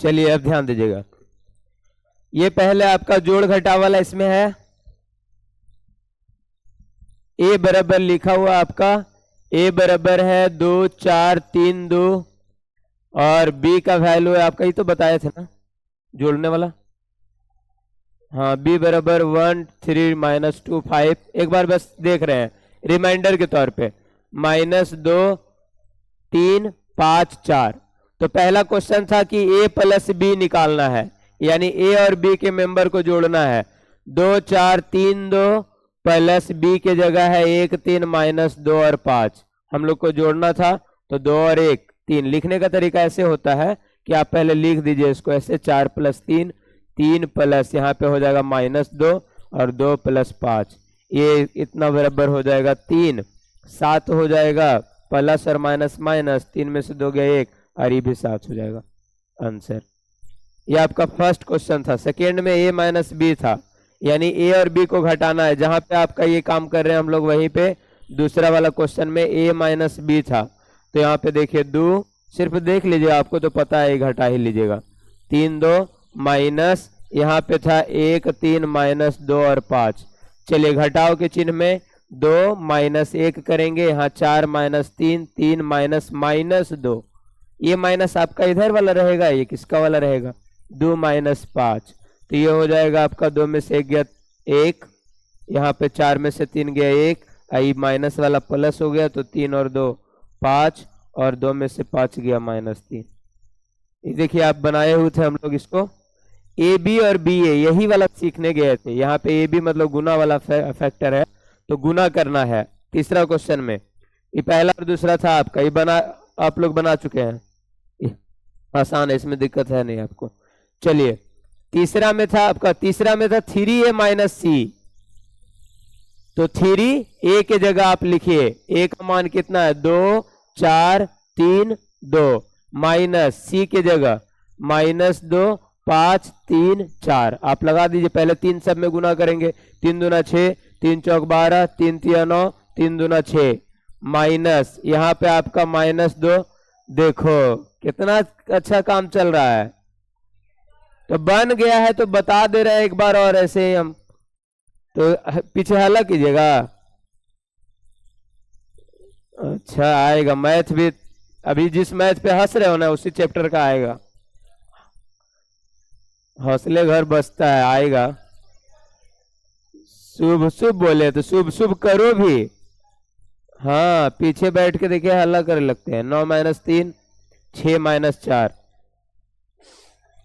चलिए अब ध्यान दीजिएगा, ये पहले आपका जोड़ घटाव वाला इसमें है। ए बराबर लिखा हुआ आपका, ए बराबर है 2 4 3 2, और बी का वैल्यू है आपका, ये तो बताए थे ना जोड़ने वाला। हाँ, बी बराबर 1 3 -2 5। एक बार बस देख रहे हैं रिमाइंडर के तौर पे, -2 3 5 4। तो पहला क्वेश्चन था कि ए प्लस बी निकालना है, यानी ए और बी के मेंबर को जोड़ना है। 2 4 3 2 प्लस बी के जगह है 1 3 -2 और 5, हम लोग को जोड़ना था। तो 2 और 1 3। लिखने का तरीका ऐसे होता है कि आप पहले लिख दीजिए इसको ऐसे, 4 + 3, 3 प्लस यहाँ पे हो जाएगा -2 और 2 + 5, ये इतना बराबर हो जाएगा 3। 7 हो जाएगा, प्लस और माइनस माइनस, 3 में से 2 गया 1, और ये भी 7 हो जाएगा आंसर। ये आपका फर्स्ट क्वेश्चन था। सेकेंड में a - b था, यानी a और b को घटाना है। जहां पे आपका ये काम कर रहे हैं हम लोग, वहीं पे दूसरा वाला क्वेश्चन में a - b था। तो यहाँ पे देखिए 2, सिर्फ देख लीजिए, आपको तो पता है, घटा ही लीजिएगा। 3 2 माइनस, यहाँ पे था 1 3 -2 और 5। चलिए घटाव के चिन्ह में 2 -1 करेंगे, यहाँ 4 -3 3 -2। ये माइनस आपका इधर वाला रहेगा, ये किसका वाला रहेगा, 2 - 5। तो ये हो जाएगा आपका 2 में से 1 गया 1, यहाँ पे 4 में से 3 गया 1, आई माइनस वाला प्लस हो गया, तो 3 और 2 5, और 2 में से 5 गया -3। ये देखिए आप बनाए हुए थे हम लोग इसको, ए बी और बी ए, यही वाला सीखने गए थे। यहाँ पे ए बी मतलब गुना वाला फैक्टर है, तो गुना करना है तीसरा क्वेश्चन में। ये पहला और दूसरा था आपका, ये बना आप लोग बना चुके हैं, आसान है, इसमें दिक्कत है नहीं आपको। चलिए तीसरा में था आपका, तीसरा में था 3a - c। तो 3 a के जगह आप लिखिए, a का मान कितना है 2 4 3 2, माइनस c के जगह -2 5 3 4। आप लगा दीजिए, पहले 3 सब में गुना करेंगे, 3 दूना 6, 3 चौक 12, 3 तिया 9, 3 दूना 6, माइनस यहाँ पे आपका -2। देखो कितना अच्छा काम चल रहा है, तो बन गया है, तो बता दे रहे हैं एक बार और ऐसे ही हम, तो पीछे हल्ला कीजिएगा। अच्छा आएगा मैथ भी, अभी जिस मैथ पे हंस रहे हो ना उसी चैप्टर का आएगा। हौसले घर बसता है, आएगा। शुभ शुभ बोले तो शुभ शुभ करो भी। हाँ पीछे बैठ के देखिए हल्ला करने लगते हैं। 9 - 3 6 - 4,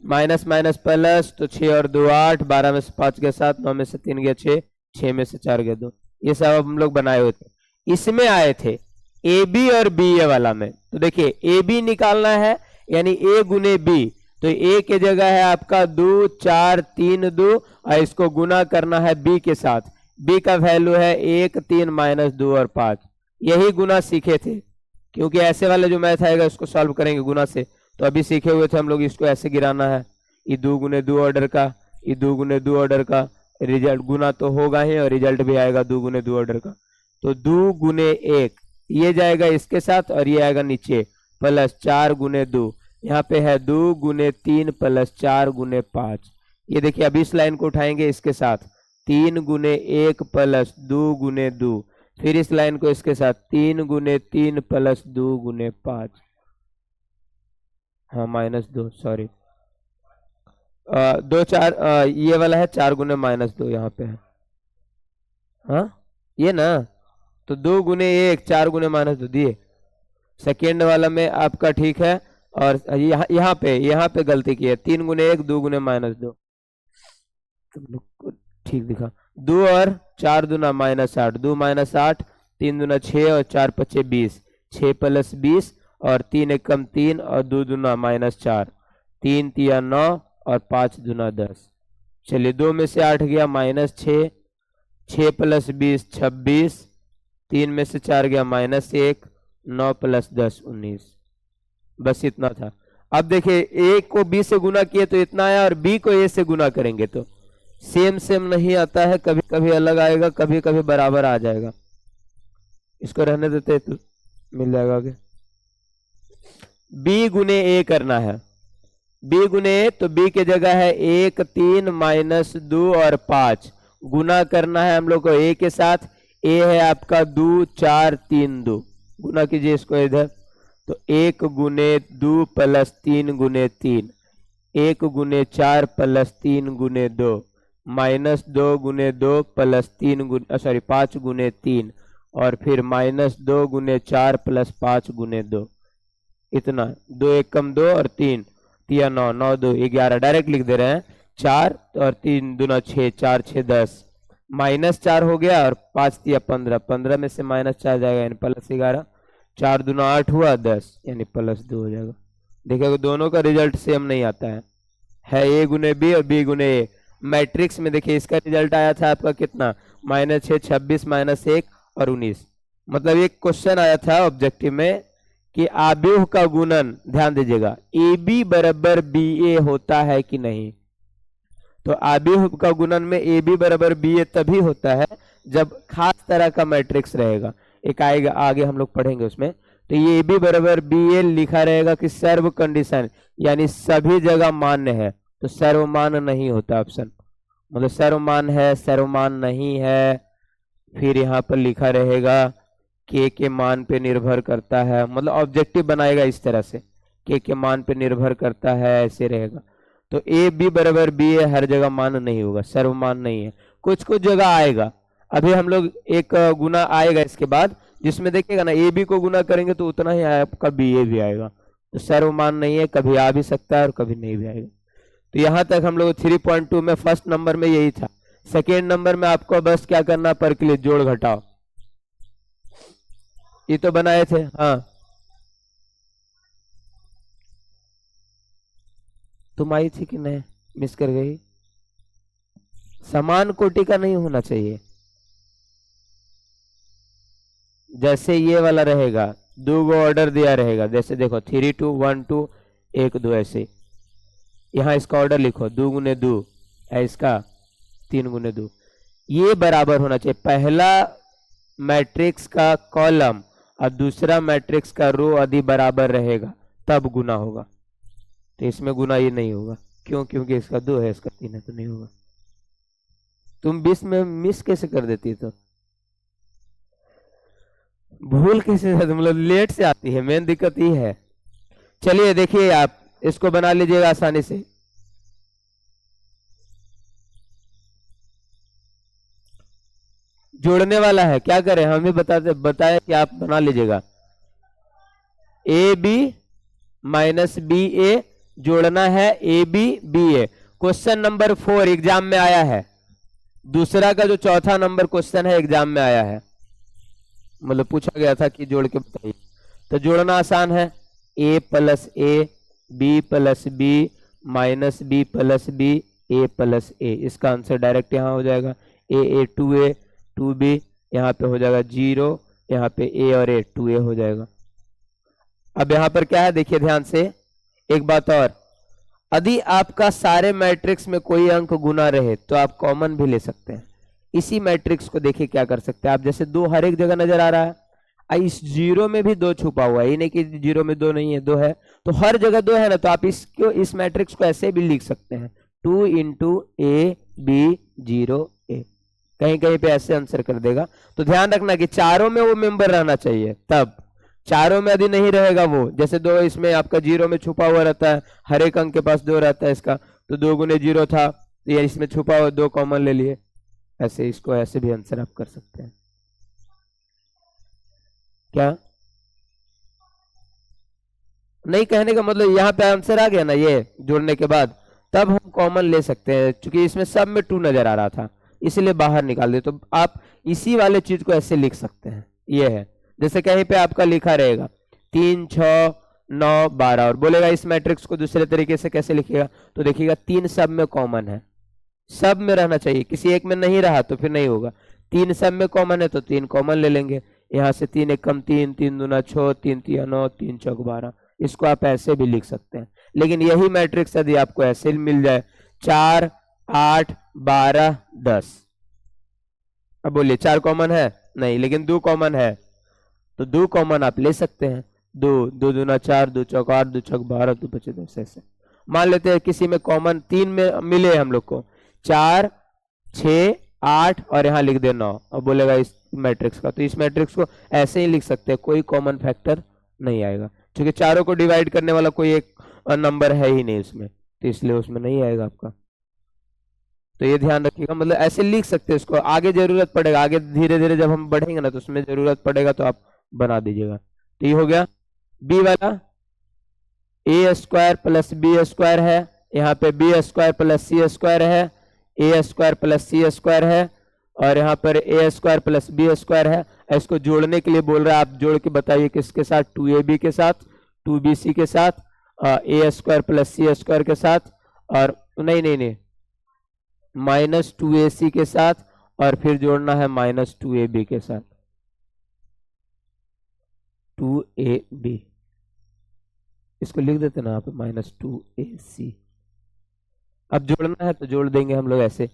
माइनस माइनस प्लस, तो 6 और 2 8, 12 में से 5 गया 7, 9 में से 3 गया 6, 6 में से 4 गया 2। ये सब हम लोग बनाए हुए थे, इसमें आए थे ए बी और बी ए वाला में। तो देखिए ए बी निकालना है, यानी ए गुने बी, तो ए के जगह है आपका 2 4 3 2, और इसको गुना करना है बी के साथ। बी का वैल्यू है 1 3 -2 और 5। यही गुना सीखे थे, क्योंकि ऐसे वाले जो मैथ आएगा उसको सॉल्व करेंगे गुना से, तो अभी सीखे हुए थे हम लोग, इसको ऐसे गिराना है, ये 2 गुने 2 ऑर्डर का, ये 2 गुने 2 ऑर्डर का, रिजल्ट गुना तो होगा ही और रिजल्ट भी आएगा 2 गुने 2 ऑर्डर का। तो 2 गुने 1 ये जाएगा इसके साथ, और ये आएगा नीचे प्लस 4 गुने 2, यहाँ पे है 2 गुने 3 प्लस 4 गुने 5। ये देखिए अभी इस लाइन को उठाएंगे इसके साथ, 3 गुने 1 प्लस 2 गुने 2, फिर इस लाइन को इसके साथ 3 गुने 3 प्लस 2 गुने 5, हाँ -2 सॉरी, 2 4, ये वाला है 4 गुने -2 यहाँ पे है, हाँ ये ना, तो 2 गुने 1 4 गुने -2 दिए। सेकेंड वाला में आपका ठीक है, और यहाँ पे गलती की है, 3 गुने 1 2 गुने -2, ठीक दिखा। 2 और 4 दूना -8, 2 -8, 3 दूना 6 और 4 5 20, 6 + 20 और 3 एकम 3 और 2 दूना -4, 3 तिया 9 और 5 दूना 10। चलिए 2 में से 8 गया -6, 6 + 20 26, 3 में से 4 गया -1, 9 + 10 19। बस इतना था। अब देखिए ए को बी से गुना किए तो इतना आया, और बी को ए से गुना करेंगे तो सेम नहीं आता है, कभी कभी अलग आएगा, कभी कभी बराबर आ जाएगा। इसको रहने देते तो मिल जाएगा आगे। बी गुने ए करना है, बी गुने ए, तो बी की जगह है 1 3 माइनस 2 और 5, गुना करना है हम लोग को ए के साथ। ए है आपका 2 4 3 2, गुना कीजिए इसको इधर, तो 1 गुने 2 प्लस 3 गुने 3, 1 गुने 4 प्लस 3 गुने 2, माइनस 2 गुने 2 प्लस 3 गुने सॉरी 5 गुने 3, और फिर माइनस 2 गुने 4 प्लस 5 गुने 2, इतना 2 1 कम 2 और 3 3 9 9 2 11, डायरेक्ट लिख दे रहे हैं। 4 और 3 दूना 6, 4 6 10, माइनस 4 हो गया और 5 3 15, 15 में से माइनस 4 जाएगा यानी प्लस 11, 4 दूना 8 हुआ 10 यानी प्लस 2 हो जाएगा। देखिएगा दोनों का रिजल्ट सेम नहीं आता है ए गुने बी और बी गुने ए। मैट्रिक्स में देखिए इसका रिजल्ट आया था आपका कितना, -6 26 -1 और 19। मतलब एक क्वेश्चन आया था ऑब्जेक्टिव में कि आव्यूह का गुणन, ध्यान दीजिएगा, ए बी बराबर बी ए होता है कि नहीं। तो आव्यूह का गुणन में ए बी बराबर बी ए तभी होता है जब खास तरह का मैट्रिक्स रहेगा, एक आएगा आगे हम लोग पढ़ेंगे उसमें। तो ये ए बी बराबर बी ए लिखा रहेगा कि सर्व कंडीशन यानी सभी जगह मान्य है, तो सर्वमान्य नहीं होता ऑप्शन, मतलब सर्वमान है सर्वमान नहीं है। फिर यहाँ पर लिखा रहेगा के मान पे निर्भर करता है, मतलब ऑब्जेक्टिव बनाएगा इस तरह से, के मान पे निर्भर करता है, ऐसे रहेगा। तो ए बी बराबर बी ए हर जगह मान नहीं होगा, सर्वमान नहीं है, कुछ कुछ जगह आएगा। अभी हम लोग एक गुना आएगा इसके बाद जिसमें देखिएगा ना ए बी को गुना करेंगे तो उतना ही आपका बी ए भी आएगा, तो सर्वमान नहीं है, कभी आ भी सकता है और कभी नहीं भी आएगा। तो यहाँ तक हम लोग 3.2 में फर्स्ट नंबर में यही था। सेकेंड नंबर में आपको बस क्या करना, पर के लिए जोड़ घटाओ, ये तो बनाए थे। हाँ तुम आई थी कि नहीं, मिस कर गई। समान कोटि का नहीं होना चाहिए, जैसे ये वाला रहेगा दो गो ऑर्डर दिया रहेगा, जैसे देखो 3 2 1 2 1 2 ऐसे, यहाँ इसका ऑर्डर लिखो 2 गुने 2 है, इसका 3 गुने 2, ये बराबर होना चाहिए। पहला मैट्रिक्स का कॉलम और दूसरा मैट्रिक्स का रो यदि बराबर रहेगा तब गुना होगा, तो इसमें गुना ये नहीं होगा, क्यों, क्योंकि इसका 2 है इसका 3 है, तो नहीं होगा। तुम 20 में मिस कैसे कर देती, तो भूल कैसे, मतलब लेट से आती है, मेन दिक्कत ये है। चलिए देखिए आप इसको बना लीजिएगा आसानी से। जोड़ने वाला है, क्या करें हम भी बताए कि आप बना लीजिएगा। A B minus B A जोड़ना है, A B B A. Question number 4 exam में आया है, दूसरा का जो चौथा नंबर क्वेश्चन है एग्जाम में आया है, मतलब पूछा गया था कि जोड़ के बताइए। तो जोड़ना आसान है, A plus A B plus B minus B plus B A plus A, इसका आंसर डायरेक्ट यहाँ हो जाएगा। ए 2 बी, यहाँ पे हो जाएगा 0, यहाँ पे ए और ए 2a हो जाएगा। अब यहाँ पर क्या है देखिए ध्यान से, एक बात और, यदि आपका सारे मैट्रिक्स में कोई अंक गुना रहे तो आप कॉमन भी ले सकते हैं। इसी मैट्रिक्स को देखिए क्या कर सकते हैं आप, जैसे 2 हर एक जगह नजर आ रहा है, इस 0 में भी 2 छुपा हुआ है, ये नहीं कि 0 में 2 नहीं है, 2 है, तो हर जगह 2 है ना, तो आप इसको इस मैट्रिक्स को ऐसे भी लिख सकते हैं 2 इंटू ए बी 0 ए, कहीं कहीं पे ऐसे आंसर कर देगा। तो ध्यान रखना कि चारों में वो मेंबर रहना चाहिए, तब चारों में यदि नहीं रहेगा वो, जैसे 2 इसमें आपका 0 में छुपा हुआ रहता है, हर एक अंक के पास 2 रहता है इसका, तो 2 गुने 0 था, तो ये इसमें छुपा हुआ 2 कॉमन ले लिए, ऐसे इसको ऐसे भी आंसर आप कर सकते हैं। क्या नहीं कहने का मतलब, यहाँ पे आंसर आ गया ना ये जोड़ने के बाद, तब हम कॉमन ले सकते हैं, क्योंकि इसमें सब में 2 नजर आ रहा था इसलिए बाहर निकाल दे, तो आप इसी वाले चीज को ऐसे लिख सकते हैं। ये है जैसे कहीं पे आपका लिखा रहेगा 3 6 9 12 और बोलेगा इस मैट्रिक्स को दूसरे तरीके से कैसे लिखेगा, तो देखिएगा 3 सब में कॉमन है, सब में रहना चाहिए, किसी एक में नहीं रहा तो फिर नहीं होगा। 3 सब में कॉमन है तो 3 कॉमन ले लेंगे, यहाँ से 3 1 कम 3, 3 दूना 6, 3 3 9, 3 चौक 12, इसको आप ऐसे भी लिख सकते हैं। लेकिन यही मैट्रिक्स यदि आपको ऐसे मिल जाए 4 8 12 10, अब बोलिए 4 कॉमन है नहीं, लेकिन 2 कॉमन है, तो 2 कॉमन आप ले सकते हैं, 2 2 दूना 4, 2 चौक 8, 2 चौक 12, 2 बचे 10, ऐसे मान लेते हैं किसी में कॉमन 3 में मिले हम लोग को, 4 6 8 और यहाँ लिख दे 9, अब बोलेगा इस मैट्रिक्स का, तो इस मैट्रिक्स को ऐसे ही लिख सकते हैं, कोई कॉमन फैक्टर नहीं आएगा, क्योंकि चारों को डिवाइड करने वाला कोई एक नंबर है ही नहीं उसमें, तो इसलिए उसमें नहीं आएगा आपका। तो ये ध्यान रखिएगा, मतलब ऐसे लिख सकते हैं इसको, आगे जरूरत पड़ेगा, आगे धीरे धीरे जब हम बढ़ेंगे ना तो उसमें जरूरत पड़ेगा तो आप बना दीजिएगा। तो ये हो गया बी वाला, ए स्क्वायर प्लस बी स्क्वायर है, यहाँ पे B square plus C square है, A square plus C square है, और यहाँ पर ए स्क्वायर प्लस बी स्क्वायर है। इसको जोड़ने के लिए बोल रहा है, आप जोड़ के बताइए किसके साथ, 2ab के साथ, 2bc के साथ, ए स्क्वायर प्लस सी स्क्वायर के साथ, और नहीं -2ac के साथ, और फिर जोड़ना है -2ab के साथ, 2ab, इसको लिख देते ना आप -2ac। अब जोड़ना है तो जोड़ देंगे हम लोग ऐसे,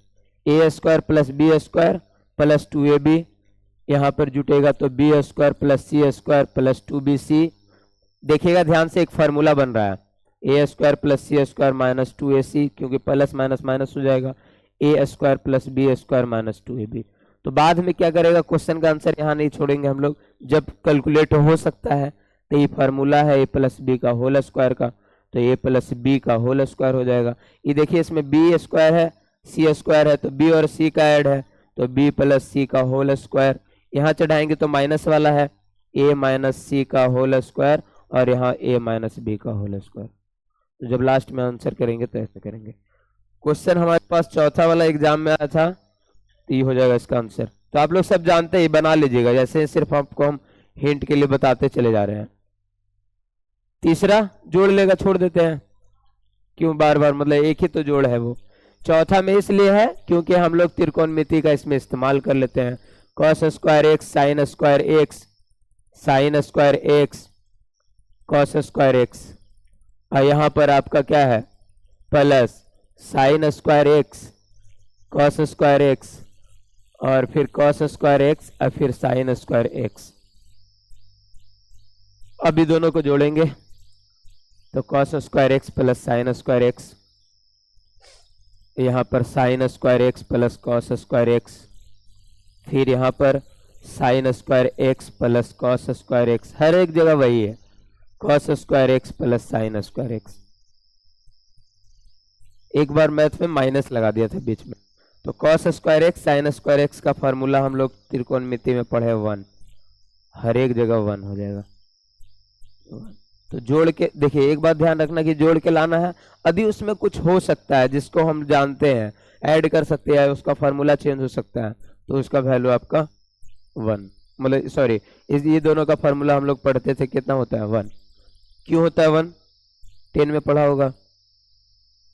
A square plus B square plus 2ab, यहाँ पर जुटेगा तो B square plus C square plus 2bc। देखिएगा ध्यान से, एक फार्मूला बन रहा है, A square plus C square -2ac, क्योंकि प्लस माइनस माइनस हो जाएगा, A square plus B square -2ab। तो बाद में क्या करेगा, क्वेश्चन का आंसर यहाँ नहीं छोड़ेंगे हम लोग, जब कैलकुलेट हो सकता है तो ये फार्मूला है ए प्लस बी का होल स्क्वायर का, तो ए प्लस बी का होल स्क्वायर हो जाएगा। ये देखिए इसमें बी स्क्वायर है, सी स्क्वायर है, तो बी और सी का ऐड है, तो बी प्लस सी का होल स्क्वायर, यहाँ चढ़ाएंगे तो माइनस वाला है, ए माइनस सी का होल स्क्वायर, और यहाँ ए माइनस बी का होल स्क्वायर। तो जब लास्ट में आंसर करेंगे तो ऐसे करेंगे। क्वेश्चन हमारे पास चौथा वाला एग्जाम में आया था, तो ये हो जाएगा इसका आंसर। तो आप लोग सब जानते हैं, बना लीजिएगा, जैसे सिर्फ आपको हम हिंट के लिए बताते चले जा रहे हैं। तीसरा जोड़ लेगा, छोड़ देते हैं, क्यों बार बार, मतलब एक ही तो जोड़ है वो। चौथा में इसलिए है क्योंकि हम लोग त्रिकोणमिति का इसमें इस्तेमाल कर लेते हैं, cos square x sign square x, sign square x cos square x, और यहाँ पर आपका क्या है plus sine square x cos square x, और फिर कॉस स्क्वायर एक्स और फिर साइन स्क्वायर एक्स। अभी दोनों को जोड़ेंगे तो cos square x plus sine square x, यहाँ पर sine square x plus cos square x, फिर यहाँ पर sine square x plus cos square x, हर एक जगह वही है, cos square x plus sine square x. एक बार मैथ में माइनस लगा दिया था बीच में, तो cos square x sign square x का फॉर्मूला हम लोग त्रिकोणमिति में पढ़े 1, हर एक जगह 1 हो जाएगा। तो जोड़ के देखिए, एक बात ध्यान रखना कि जोड़ के लाना है, यदि उसमें कुछ हो सकता है जिसको हम जानते हैं, ऐड कर सकते हैं, उसका फार्मूला चेंज हो सकता है, तो उसका वैल्यू आपका 1, मतलब सॉरी ये दोनों का फार्मूला हम लोग पढ़ते थे, कितना होता है 1। क्यों होता है 1, 10 में पढ़ा होगा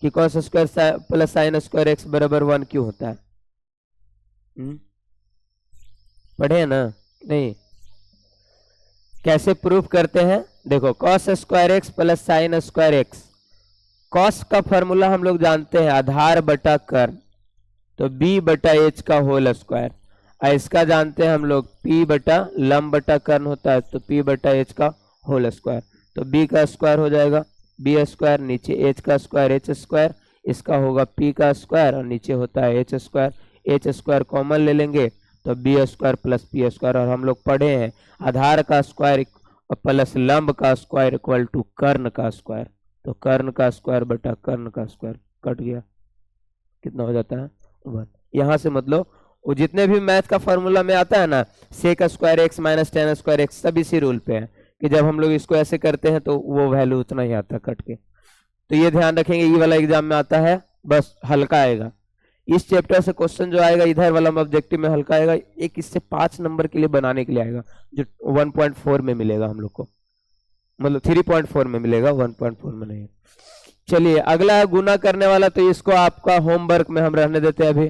कि cos square plus sine square x बराबर 1 क्यों होता है, पढ़े हैं ना, नहीं? कैसे प्रूफ करते हैं, देखो cos square x plus sine square x, cos का फॉर्मूला हम लोग जानते हैं आधार बटा कर्ण, तो b बटा h का होल स्क्वायर, और इसका जानते हैं हम लोग p बटा लंब बटा कर्ण होता है, तो p बटा h का होल स्क्वायर, तो b का स्क्वायर हो जाएगा b स्क्वायर, नीचे h का स्क्वायर h स्क्वायर, इसका होगा p का स्क्वायर, और नीचे होता है h square, h square common ले लेंगे तो B square plus P square, और हम लोग पढ़े हैं आधार का स्क्वायर प्लस लंब का स्क्वायर इक्वल टू कर्ण का स्क्वायर, तो कर्ण का स्क्वायर बटा कर्ण का स्क्वायर कट गया, कितना हो जाता है 1। यहाँ से मतलब वो जितने भी मैथ का फॉर्मूला में आता है ना, sec square X minus ten square X, सब इसी रूल पे है कि जब हम लोग इसको ऐसे करते हैं तो वो वैल्यू उतना ही आता कट के। तो ये ध्यान रखेंगे, ये वाला एग्जाम में आता है, बस हल्का आएगा। इस चैप्टर से क्वेश्चन जो आएगा इधर वाला ऑब्जेक्टिव में हल्का आएगा, एक इससे 5 नंबर के लिए बनाने के लिए आएगा, जो 1.4 में मिलेगा हम लोग को, मतलब 3.4 में मिलेगा, 1.4 में नहीं। चलिए अगला है गुना करने वाला, तो इसको आपका होमवर्क में हम रहने देते हैं अभी।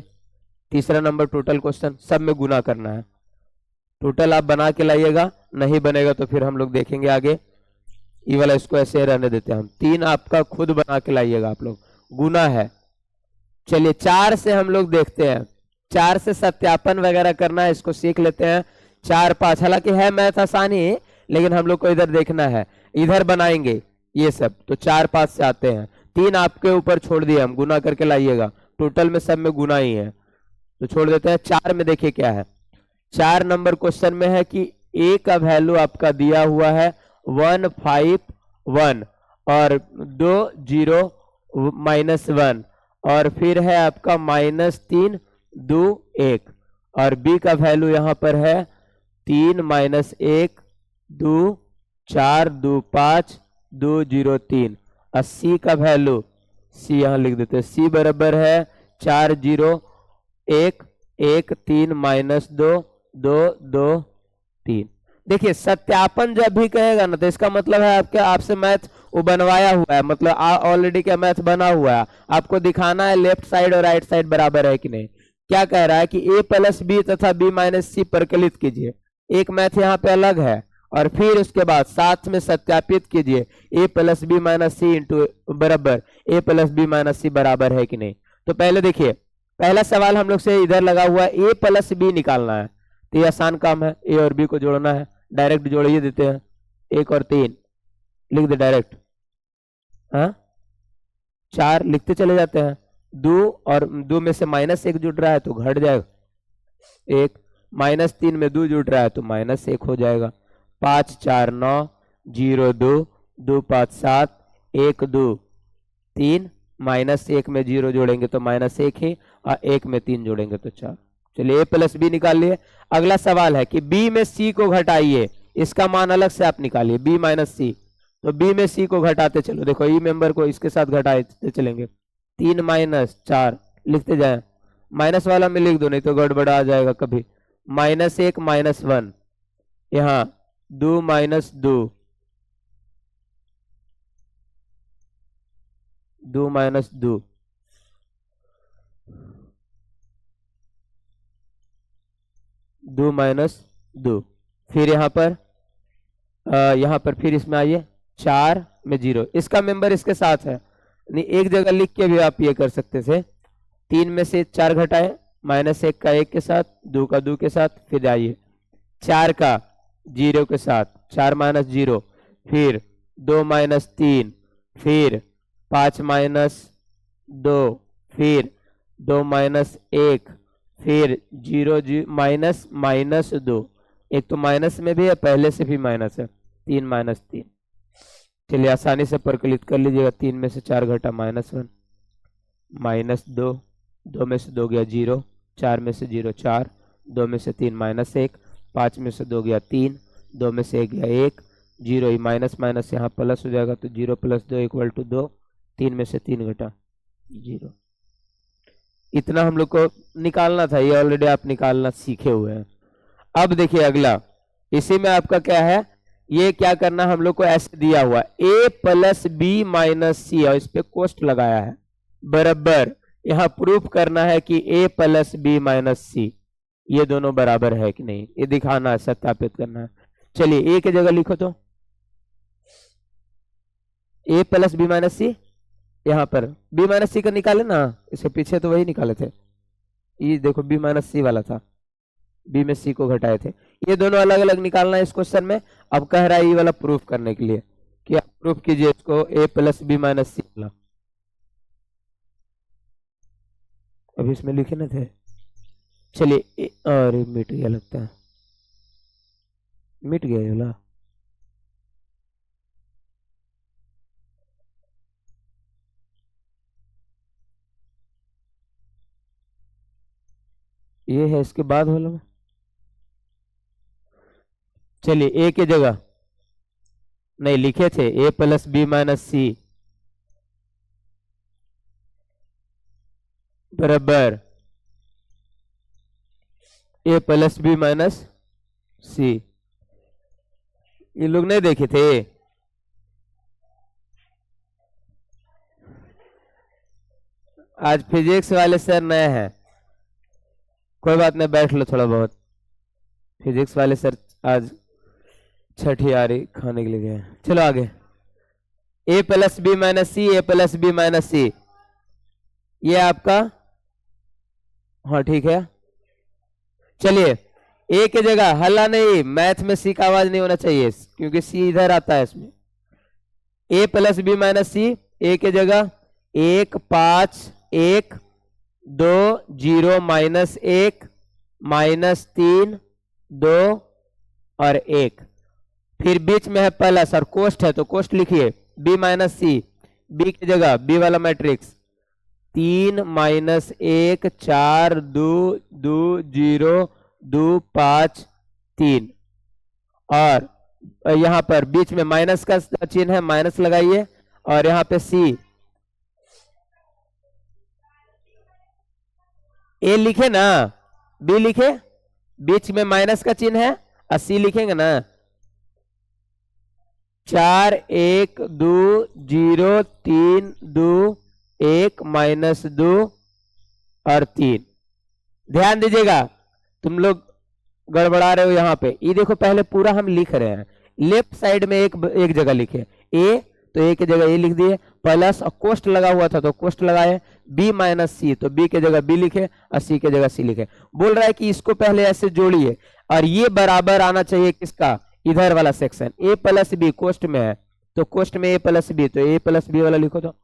तीसरा नंबर टोटल क्वेश्चन, सब में गुना करना है, टोटल आप बना के लाइएगा, नहीं बनेगा तो फिर हम लोग देखेंगे आगे। ये वाला इसको ऐसे रहने देते हैं हम, 3 आपका खुद बना के लाइएगा आप लोग, गुना है। चलिए 4 से हम लोग देखते हैं, 4 से सत्यापन वगैरह करना है, इसको सीख लेते हैं। 4 5, हालांकि है मैथ आसानी, लेकिन हम लोग को इधर देखना है, इधर बनाएंगे ये सब, तो 4 5 से आते हैं। 3 आपके ऊपर छोड़ दिए हम, गुना करके लाइएगा, टोटल में सब में गुना ही है तो छोड़ देते हैं। 4 में देखिए क्या है, 4 नंबर क्वेश्चन में है कि ए का वैल्यू आपका दिया हुआ है 151 और 2 0 -1 और फिर है आपका -3 2 1 और बी का वैल्यू यहाँ पर है 3 -1 2 4 2 5 2 0 3 और सी का वैल्यू, सी यहाँ लिख देते हैं, सी बराबर है 4 0 1 1 3 -2 2 2 3। देखिए सत्यापन जब भी कहेगा ना तो इसका मतलब है आपके आपसे मैथ वो बनवाया हुआ है, मतलब ऑलरेडी क्या मैथ बना हुआ है, आपको दिखाना है लेफ्ट साइड और राइट साइड बराबर है कि नहीं। क्या कह रहा है कि a प्लस बी तथा b माइनस सी परकलित कीजिए, एक मैथ यहाँ पे अलग है और फिर उसके बाद साथ में सत्यापित कीजिए a plus B minus C into बराबर a plus B minus C बराबर है कि नहीं। तो पहले देखिए पहला सवाल हम लोग से इधर लगा हुआ है a प्लस बी निकालना है, तो ये आसान काम है, a और b को जोड़ना है, डायरेक्ट जोड़िए देते हैं, 1 और 3 लिख दे डायरेक्ट, हाँ 4 लिखते चले जाते हैं, 2 और 2 में से -1 जुड़ रहा है तो घट जाएगा 1, -3 में 2 जुड़ रहा है तो -1 हो जाएगा, 5 4 9 0 2 2 5 7 1 2 3 -1 में 0 जोड़ेंगे तो -1 ही और 1 में 3 जोड़ेंगे तो 4। चलिए a प्लस बी निकाल लिए। अगला सवाल है कि b में c को घटाइए, इसका मान अलग से आप निकालिए b माइनस सी, तो b में c को घटाते चलो, देखो ई मेंबर को इसके साथ घटाते चलेंगे, 3 -4 लिखते जाए, माइनस वाला में लिख दो नहीं तो गड़बड़ा आ जाएगा कभी, -1 -1 यहाँ 2 -2 2 -2 2 -2 फिर यहाँ पर फिर इसमें आइए 4 में 0, इसका मेंबर इसके साथ है, नहीं एक जगह लिख के भी आप ये कर सकते थे, 3 में से 4 घटाए, -1 का 1 के साथ, 2 का 2 के साथ, फिर आइए 4 का 0 के साथ, 4 -0 फिर 2 -3 फिर 5 -2 फिर 2 -1 फिर 0 -2, एक तो माइनस में भी है पहले से भी माइनस है, 3 -3। चलिए आसानी से परकलित कर लीजिएगा, 3 में से 4 घटा -1 -2 2 में से 2 गया 0, 4 में से 0 4, 2 में से 3 -1, 5 में से 2 गया 3, 2 में से 1 गया 1, 0 माइनस माइनस यहाँ प्लस हो जाएगा तो 0 + 2 = 2, 3 में से 3 घटा 0। इतना हम लोग को निकालना था, ये ऑलरेडी आप निकालना सीखे हुए हैं। अब देखिए अगला, इसी में आपका क्या है, ये क्या करना हम लोग को ऐसे दिया हुआ a + b - c और इस पे कोष्ट लगाया है बराबर, यहाँ प्रूफ करना है कि a + b - c ये दोनों बराबर है कि नहीं, ये दिखाना है, सत्यापित करना है। चलिए a की जगह लिखो तो a + b - c, यहाँ पर b - c का निकाले ना, इसके पीछे तो वही निकाले थे, ये देखो b - c वाला था, b में c को घटाए थे, ये दोनों अलग अलग निकालना है इस क्वेश्चन में। अब कह रहा है ये वाला प्रूफ करने के लिए कि आप प्रूफ कीजिए इसको a + b - c वाला, अभी इसमें लिखे ना थे। चलिए अरे मिट गया लगता है, मिट गया ये वाला, ये है इसके बाद वाला में। चलिए a की जगह नहीं लिखे थे a + b - c बराबर a + b - c, ये लोग नहीं देखे थे, आज फिजिक्स वाले सर नए हैं, कोई बात नहीं बैठ लो थोड़ा बहुत, फिजिक्स वाले सर आज छठी आ रही खाने के लिए गए। चलो आगे, a + b - c a + b - c, ये आपका, हाँ ठीक है। चलिए a की जगह हल्ला नहीं, मैथ में c का आवाज नहीं होना चाहिए क्योंकि c इधर आता है इसमें, a + b - c, a की जगह 1 5 1 2 0 -1 -3 2 और 1। फिर बीच में है प्लस और कोष्ट है तो कोष्ट लिखिए b माइनस सी, बी की जगह बी वाला मैट्रिक्स 3 -1 4 2 2 0 2 5 3 और यहाँ पर बीच में माइनस का चिन्ह है, माइनस लगाइए और यहाँ पे सी ए लिखे ना, बी लिखे, बीच में माइनस का चिन्ह है और सी लिखेंगे ना। 4 1 2 0 3 2 1 -2 और 3। ध्यान दीजिएगा, तुम लोग गड़बड़ा रहे हो यहाँ पे। ये देखो पहले पूरा हम लिख रहे हैं, लेफ्ट साइड में एक जगह लिखे ए, तो ए की जगह ए लिख दिए, प्लस और कोष्ट लगा हुआ था तो कोष्ट लगाए, बी माइनस सी तो बी की जगह बी लिखे और सी की जगह सी लिखे। बोल रहा है कि इसको पहले ऐसे जोड़िए और ये बराबर आना चाहिए किसका, इधर वाला सेक्शन। ए प्लस बी कोष्ट में है तो कोष्ट में ए प्लस बी, तो ए प्लस बी वाला लिखो। तो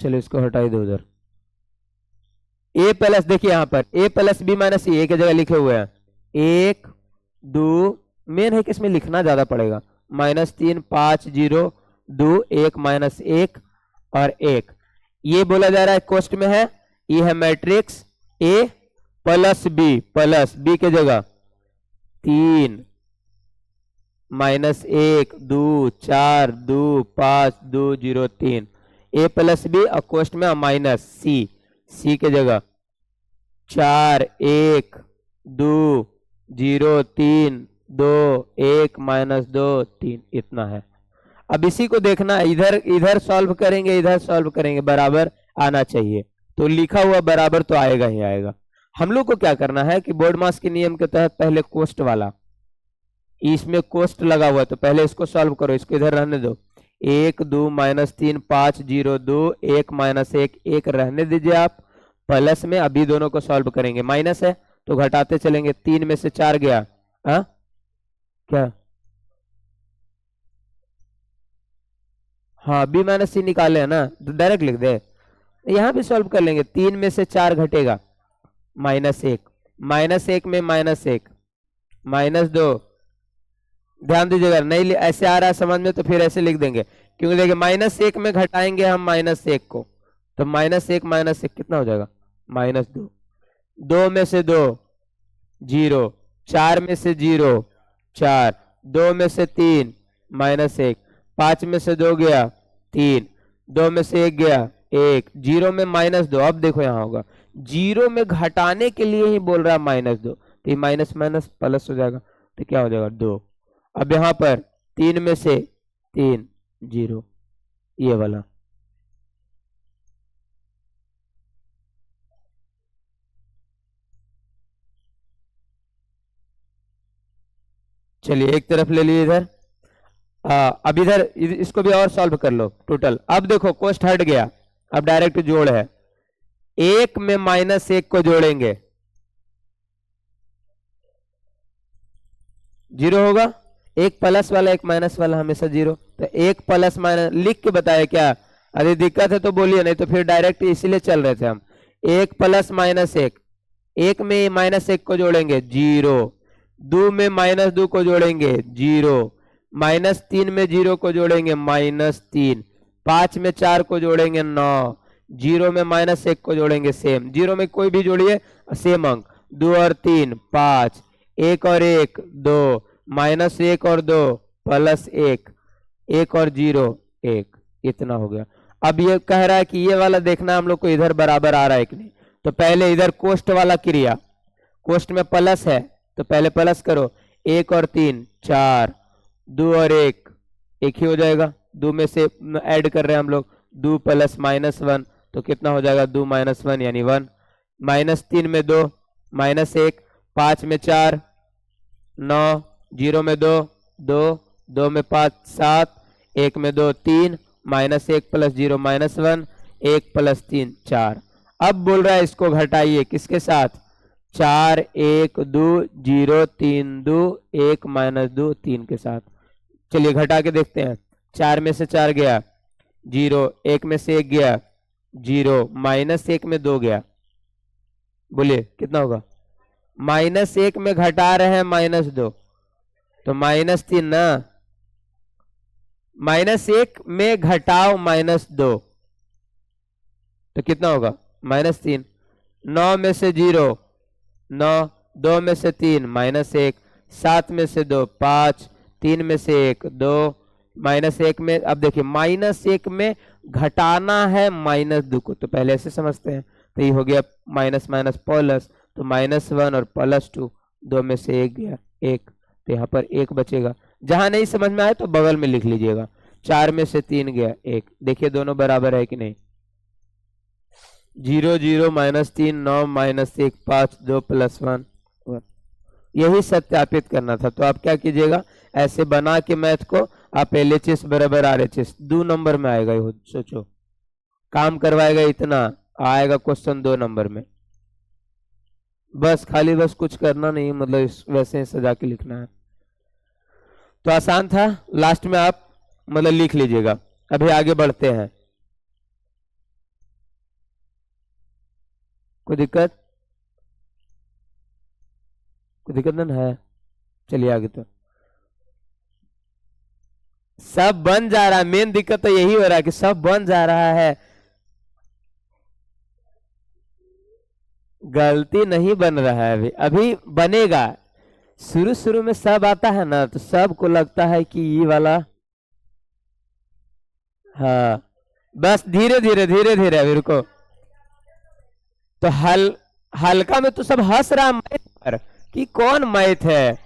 चलो इसको हटाई दो उधर। ए प्लस, देखिए यहां पर ए प्लस बी माइनस सी ए की जगह लिखे हुए हैं 1 2, मेन है कि इसमें लिखना ज्यादा पड़ेगा, -3 5 0 2 1 -1 और 1। ये बोला जा रहा है कोष्ट में है, ये है मैट्रिक्स ए प्लस बी की जगह 3 -1 2 4 2 5 2 0 3, ए प्लस बी और कोष्ट में माइनस सी के जगह 4 1 2 0 3 2 1 -2 3, इतना है। अब इसी को देखना, इधर सॉल्व करेंगे इधर सॉल्व करेंगे, बराबर आना चाहिए। तो लिखा हुआ बराबर तो आएगा ही आएगा। हम लोग को क्या करना है कि बोर्ड मास के नियम के तहत पहले कोष्ट वाला, इसमें कोष्ट लगा हुआ है तो पहले इसको सॉल्व करो, इसको इधर रहने दो। 1 2 -3 5 0 2 1 -1 1 रहने दीजिए आप, प्लस में अभी दोनों को सॉल्व करेंगे, माइनस है तो घटाते चलेंगे, 3 में से 4 गया, हाँ क्या, हाँ बी माइनस सी निकाले है ना, तो डायरेक्ट लिख दे, यहां भी सॉल्व कर लेंगे। 3 में से 4 घटेगा, -1 -1 में -1 -2। ध्यान दीजिएगा, नहीं ऐसे आ रहा है समझ में तो फिर ऐसे लिख देंगे, क्योंकि देखिए -1 में घटाएंगे हम -1 को, तो -1 कितना हो जाएगा, -2। 2 में से 2 0, 4 में से 0 4, 2 में से 3 -1, 5 में से 2 गया 3, 2 में से 1 गया 1, 0 में -2। अब देखो यहाँ होगा 0 में घटाने के लिए ही बोल रहा है -2, तो ये माइनस माइनस प्लस हो जाएगा, तो क्या हो जाएगा 2। अब यहाँ पर 3 में से 3 0, ये वाला। चलिए एक तरफ ले लिए इधर, अब इधर इसको भी और सॉल्व कर लो टोटल। अब देखो कोष्ट हट गया, अब डायरेक्ट जोड़ है, 1 में -1 को जोड़ेंगे 0 होगा, एक प्लस वाला एक माइनस वाला हमेशा 0, तो एक प्लस माइनस लिख के बताया क्या, अरे दिक्कत है तो बोलिए, नहीं तो फिर डायरेक्ट इसीलिए चल रहे थे हम। 1 प्लस -1, 1 में -1 को जोड़ेंगे 0, 2 में -2 को जोड़ेंगे 0, -3 में 0 को जोड़ेंगे -3, 5 में 4 को जोड़ेंगे 9, 0 में -1 को जोड़ेंगे सेम, 0 में कोई भी जोड़िए सेम अंक, 2 और 3 5, 1 और 1 2, -1 और 2 +1, 1 और 0 1, इतना हो गया। अब ये कह रहा है कि ये वाला देखना हम लोग को इधर बराबर आ रहा है कि नहीं, तो पहले इधर कोष्ट वाला क्रिया, कोष्ट में प्लस है तो पहले प्लस करो, 1 और 3 4, 2 और 1 1 ही हो जाएगा, 2 में से ऐड कर रहे हैं हम लोग, 2 + -1 तो कितना हो जाएगा 2 - 1 यानी 1, -3 में 2 -1, 5 में 4 9, 0 में 2 2, 2 में 5 7, 1 में 2 3, -1 + 0 -1, 1 + 3 4। अब बोल रहा है इसको घटाइए किसके साथ, 4 1 2 0 3 2 1 -2 3 के साथ। चलिए घटा के देखते हैं। 4 में से 4 गया 0, 1 में से 1 गया 0, -1 में 2 गया। बोलिए कितना होगा? -1 में घटा रहे हैं -2 तो -3 ना। -1 में घटाओ -2 तो कितना होगा? -3। 9 में से 0 9, 2 में से 3 -1, 7 में से 2 5, 3 में से 1 2, -1 में। अब देखिए -1 में घटाना है -2 को तो पहले ऐसे समझते हैं। तो ये हो गया माइनस माइनस प्लस, तो -1 और +2, 2 में से 1 गया 1, तो यहाँ पर 1 बचेगा। जहां नहीं समझ में आए तो बगल में लिख लीजिएगा। 4 में से 3 गया 1, देखिए दोनों बराबर है कि नहीं। 0 0 -3 9 -1 5 2 + 1 1। यही सत्यापित करना था। तो आप क्या कीजिएगा, ऐसे बना के मैथ को आप LHS बराबर RHS 2 नंबर में आएगा। सोचो काम करवाएगा इतना, आएगा क्वेश्चन 2 नंबर में। बस खाली बस कुछ करना नहीं, मतलब वैसे ही सजा के लिखना है। तो आसान था। लास्ट में आप मतलब लिख लीजिएगा। अभी आगे बढ़ते हैं। कोई दिक्कत? कोई दिक्कत नहीं है? चलिए आगे। तो सब बन जा रहा है। मेन दिक्कत तो यही हो रहा है कि सब बन जा रहा है, गलती नहीं बन रहा है। अभी अभी बनेगा। शुरू शुरू में सब आता है ना तो सबको लगता है कि ये वाला, हाँ बस धीरे धीरे धीरे धीरे। अभी रुको। तो हल्का में तो सब हंस रहा मैथ पर कि कौन मैथ है,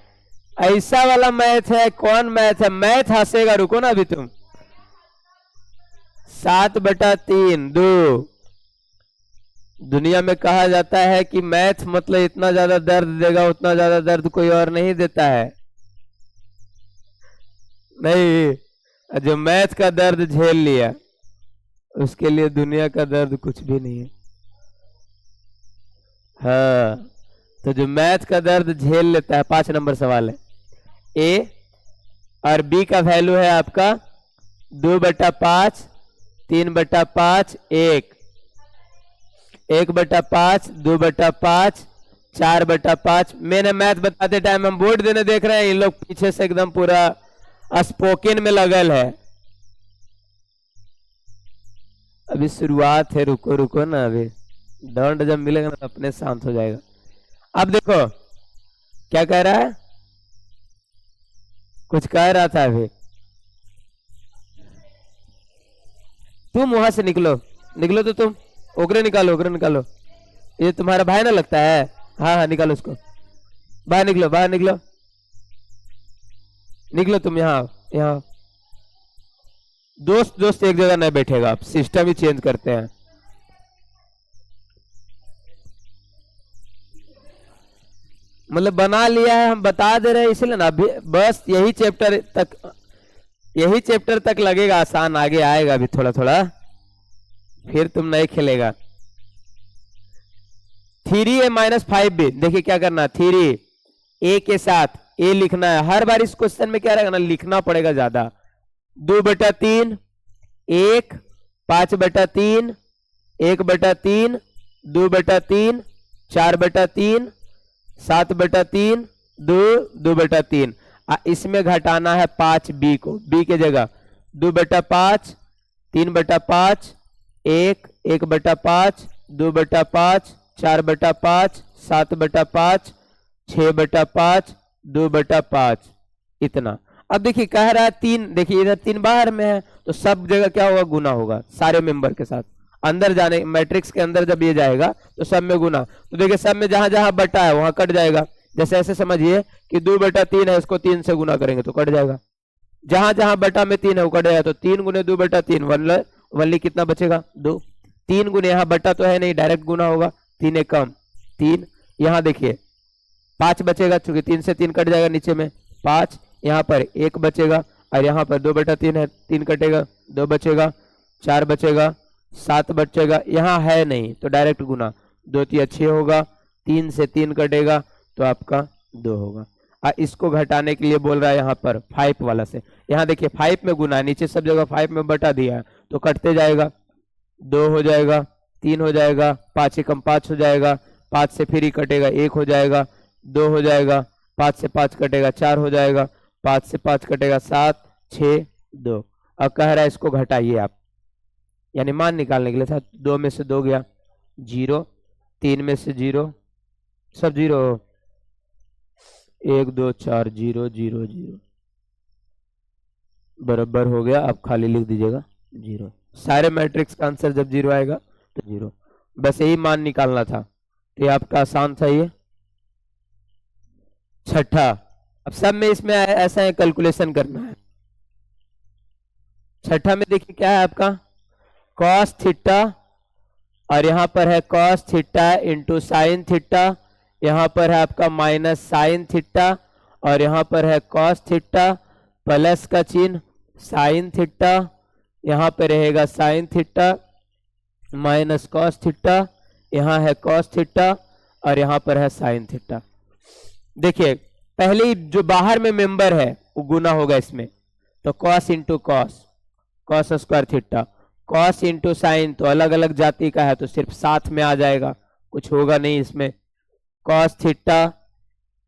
ऐसा वाला मैथ है, कौन मैथ है। मैथ हंसेगा, रुको ना अभी तुम। 7/3 2। दुनिया में कहा जाता है कि मैथ मतलब इतना ज्यादा दर्द देगा, उतना ज्यादा दर्द कोई और नहीं देता है। नहीं, जो मैथ का दर्द झेल लिया उसके लिए दुनिया का दर्द कुछ भी नहीं है। हाँ, तो जो मैथ का दर्द झेल लेता है। 5 नंबर सवाल है। ए और बी का वैल्यू है आपका 2/5 3/5 1 1/5 2/5 4/5। मैंने मैथ बताते टाइम हम बोर्ड देने देख रहे हैं, इन लोग पीछे से एकदम पूरा स्पोकन में लगल है। अभी शुरुआत है, रुको रुको ना। अभी दंड जब मिलेगा ना अपने शांत हो जाएगा। अब देखो क्या कह रहा है, कुछ कह रहा था अभी। तुम वहां से निकलो, निकलो तो तुम ओकरे निकालो, ओकरे निकालो। ये तुम्हारा भाई ना लगता है। हाँ हाँ निकालो उसको, बाहर निकलो, बाहर निकलो, निकलो तुम। यहाँ यहाँ दोस्त दोस्त एक जगह नहीं बैठेगा, आप सिस्टम ही चेंज करते हैं। मतलब बना लिया है, हम बता दे रहे हैं इसलिए ना। अभी बस यही चैप्टर तक लगेगा आसान, आगे आएगा अभी थोड़ा थोड़ा, फिर तुम नहीं खेलेगा। 3a - 5b, देखिए क्या करना है। 3 a के साथ a लिखना है। हर बार इस क्वेश्चन में क्या रहेगा ना, लिखना पड़ेगा ज्यादा। 2/3 1 5/3 1/3 2/3 4/3 7/3 2 2/3। इसमें घटाना है 5b को, b के जगह 2/5 3/5 1 1/5 2/5 4/5 7/5 6/5 2/5 इतना। अब देखिए कह रहा है 3, देखिए इधर 3 बाहर में है तो सब जगह क्या होगा, गुना होगा सारे मेंबर के साथ। अंदर जाने मैट्रिक्स के अंदर जब ये जाएगा तो सब में गुना। तो देखिए सब में जहां जहां बटा है वहां कट जाएगा। जैसे ऐसे समझिए कि 2/3 है, इसको 3 से गुना करेंगे तो कट जाएगा। जहां जहां बटा में 3 है वो कट जाएगा। तो 3 × 2/3 वनली कितना बचेगा 2। 3 गुने, यहाँ बटा तो है नहीं, डायरेक्ट गुना होगा। 3 एक कम 3। यहाँ देखिए 5 बचेगा, चूंकि 3 से 3 कट जाएगा नीचे में 5। यहाँ पर 1 बचेगा और यहाँ पर 2/3 है, 3 कटेगा 2 बचेगा, 4 बचेगा, 7 बचेगा। यहाँ है नहीं तो डायरेक्ट गुना। 2 × 3 6 होगा, 3 से 3 कटेगा तो आपका 2 होगा। इसको घटाने के लिए बोल रहा है यहाँ पर 5 वाला से। यहाँ देखिए 5 में गुना, नीचे सब जगह 5 में बटा दिया है तो कटते जाएगा, 2 हो जाएगा, 3 हो जाएगा, 5 एकम 5 हो जाएगा, 5 से फिर ही कटेगा 1 हो जाएगा, 2 हो जाएगा, 5 से 5 कटेगा 4 हो जाएगा, 5 से 5 कटेगा 7, 6, 2। अब कह रहा है इसको घटाइए आप, यानी मान निकालने के लिए था। 2 में से 2 गया 0, 3 में से 0, सब 0, 1 2 4 0 0 0 बराबर हो गया। अब खाली लिख दीजिएगा 0। सारे मैट्रिक्स का आंसर जब 0 आएगा तो 0, बस यही मान निकालना था। तो ये आपका आसान था ये। छठा, अब सब में इसमें ऐसा है कैलकुलेशन करना है। छठा में देखिए क्या है आपका कॉस थीटा, और यहां पर है cos theta into sine theta, यहां पर है आपका माइनस साइन थीटा, और यहां पर है कॉस थीटा प्लस का चिन्ह साइन थीटा, यहां पर रहेगा sign theta minus cos theta, यहां है कॉस थीटा और यहां पर है साइन थीटा। देखिए पहले जो बाहर में मेंबर है वो गुना होगा इसमें, तो cos into cos, cos square theta, cos into sine तो अलग अलग जाति का है तो सिर्फ साथ में आ जाएगा, कुछ होगा नहीं इसमें। Cos theta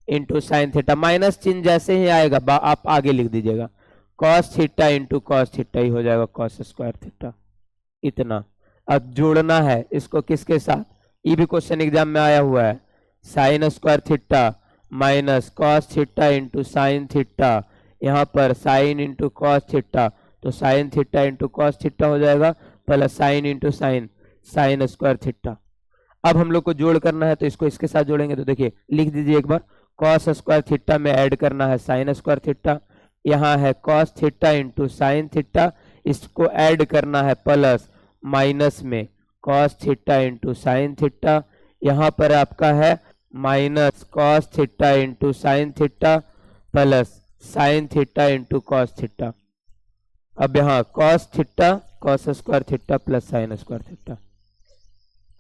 into sine theta, minus चिन्ह जैसे ही आएगा आप आगे लिख दीजिएगा, cos theta into cos theta ही हो जाएगा कॉस स्क्वायर थीटा। इतना अब जोड़ना है इसको किसके साथ, ये भी क्वेश्चन एग्जाम में आया हुआ है, sine square theta minus cos theta into sine theta, यहाँ पर साइन इंटू कॉस थीटा तो sine theta into cos theta हो जाएगा plus sine into sine, sine square theta. अब हम लोग को जोड़ करना है तो इसको इसके साथ जोड़ेंगे, तो देखिए लिख दीजिए एक बार, कॉस स्क्वायर थीटा में ऐड करना है साइन स्क्वायर थीटा, यहाँ है cos theta into sine theta, इसको ऐड करना है प्लस माइनस में cos theta into sine theta, यहाँ पर आपका है minus cos theta into sine theta plus sine theta into cos theta. अब यहाँ cos theta cos square theta plus sine square theta.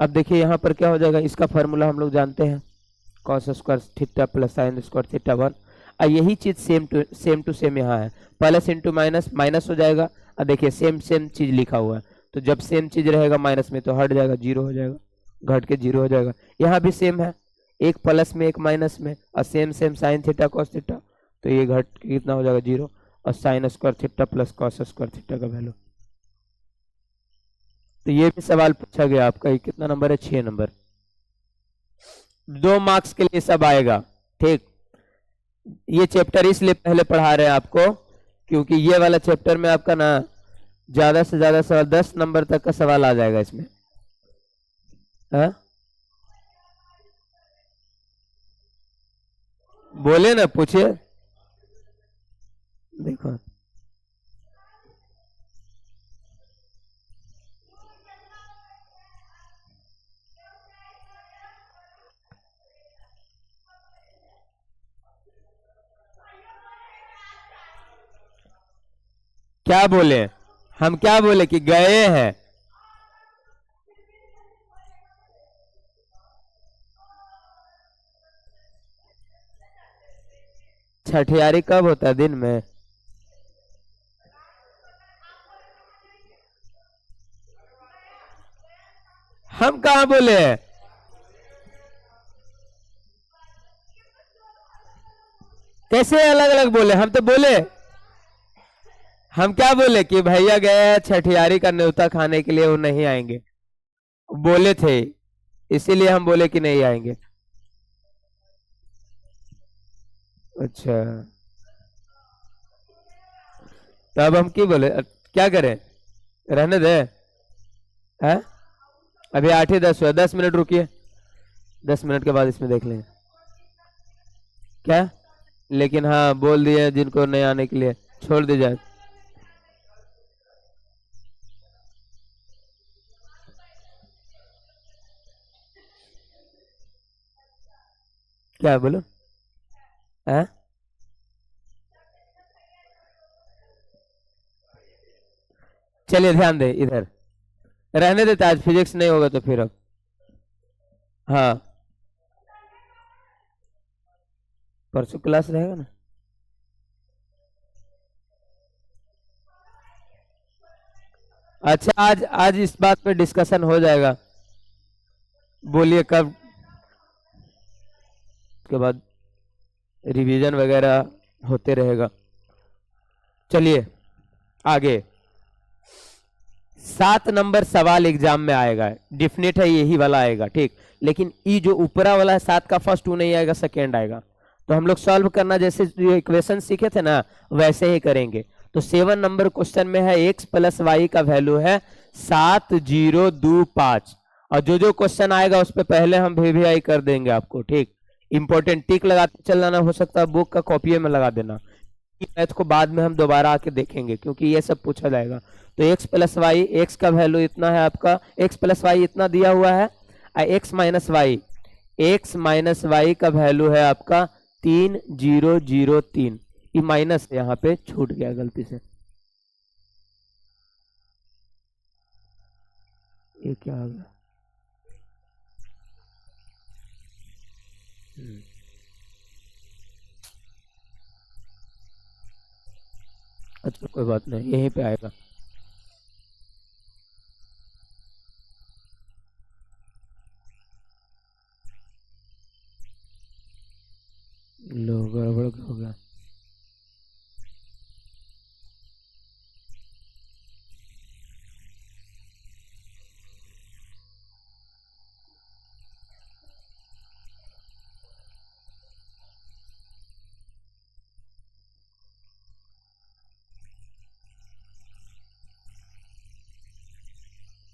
अब देखिए यहाँ पर क्या हो जाएगा, इसका फॉर्मूला हम लोग जानते हैं, cos square theta plus sine square theta 1। यही चीज सेम टू सेम यहाँ है, प्लस इंटू माइनस माइनस हो जाएगा। अब देखिए सेम चीज लिखा हुआ है, तो जब सेम चीज रहेगा माइनस में तो हट जाएगा, 0 हो जाएगा, घट के 0 हो जाएगा। यहाँ भी सेम है, एक प्लस में एक माइनस में, और same sine theta cos theta, तो ये घट के कितना हो जाएगा 0, और sine square theta plus cos square theta का वैल्यू। तो ये भी सवाल पूछा गया आपका, ये कितना नंबर है 6 नंबर, 2 मार्क्स के लिए सब आएगा। ठीक, ये चैप्टर इसलिए पहले पढ़ा रहे हैं आपको क्योंकि ये वाला चैप्टर में आपका ना ज्यादा से ज्यादा सवाल 10 नंबर तक का सवाल आ जाएगा इसमें। हाँ बोले ना, पूछिए। देखो क्या बोले, हम क्या बोले कि गए हैं। छठियारी कब होता है, दिन में? हम कहा बोले, कैसे अलग अलग बोले, हम तो बोले, हम क्या बोले कि भैया गए छठियारी का न्योता खाने के लिए, वो नहीं आएंगे, बोले थे, इसीलिए हम बोले कि नहीं आएंगे। अच्छा, तो अब हम क्यों बोले, क्या करें, रहने दे है? अभी 8 ही 10 हुआ, 10 मिनट रुकिए, 10 मिनट के बाद इसमें देख लेंगे क्या। लेकिन हाँ बोल दिए जिनको नहीं आने के लिए छोड़ दी जाए। क्या बोलो है? चलिए ध्यान दे इधर, रहने देते, आज फिजिक्स नहीं होगा तो फिर अब हाँ परसों क्लास रहेगा ना? अच्छा, आज आज इस बात पे डिस्कशन हो जाएगा। बोलिए कब? उसके बाद रिवीजन वगैरह होते रहेगा। चलिए आगे। 7 नंबर सवाल एग्जाम में आएगा, डिफिनेट है यही वाला आएगा, ठीक। लेकिन ई जो ऊपरा वाला है 7 का, फर्स्ट 2 नहीं आएगा, सेकेंड आएगा। तो हम लोग सॉल्व करना जैसे जो इक्वेशन सीखे थे ना वैसे ही करेंगे। तो 7 नंबर क्वेश्चन में है x प्लस वाई का वैल्यू है 7025। और जो जो क्वेश्चन आएगा उस पर पहले हम वी कर देंगे आपको, ठीक। इंपॉर्टेंट टिक लगाते चलना, हो सकता है बुक का कॉपी में लगा देना। मैथ को बाद में हम दोबारा आके देखेंगे क्योंकि ये सब पूछा जाएगा। तो x प्लस वाई, एक्स का वैल्यू इतना है आपका, x प्लस वाई इतना दिया हुआ है, x माइनस वाई का वैल्यू है आपका 3003। ये माइनस यहाँ पे छूट गया गलती से, ये क्या आ गया? अच्छा कोई बात नहीं, यहीं पे आएगा। लो गड़बड़ हो गया।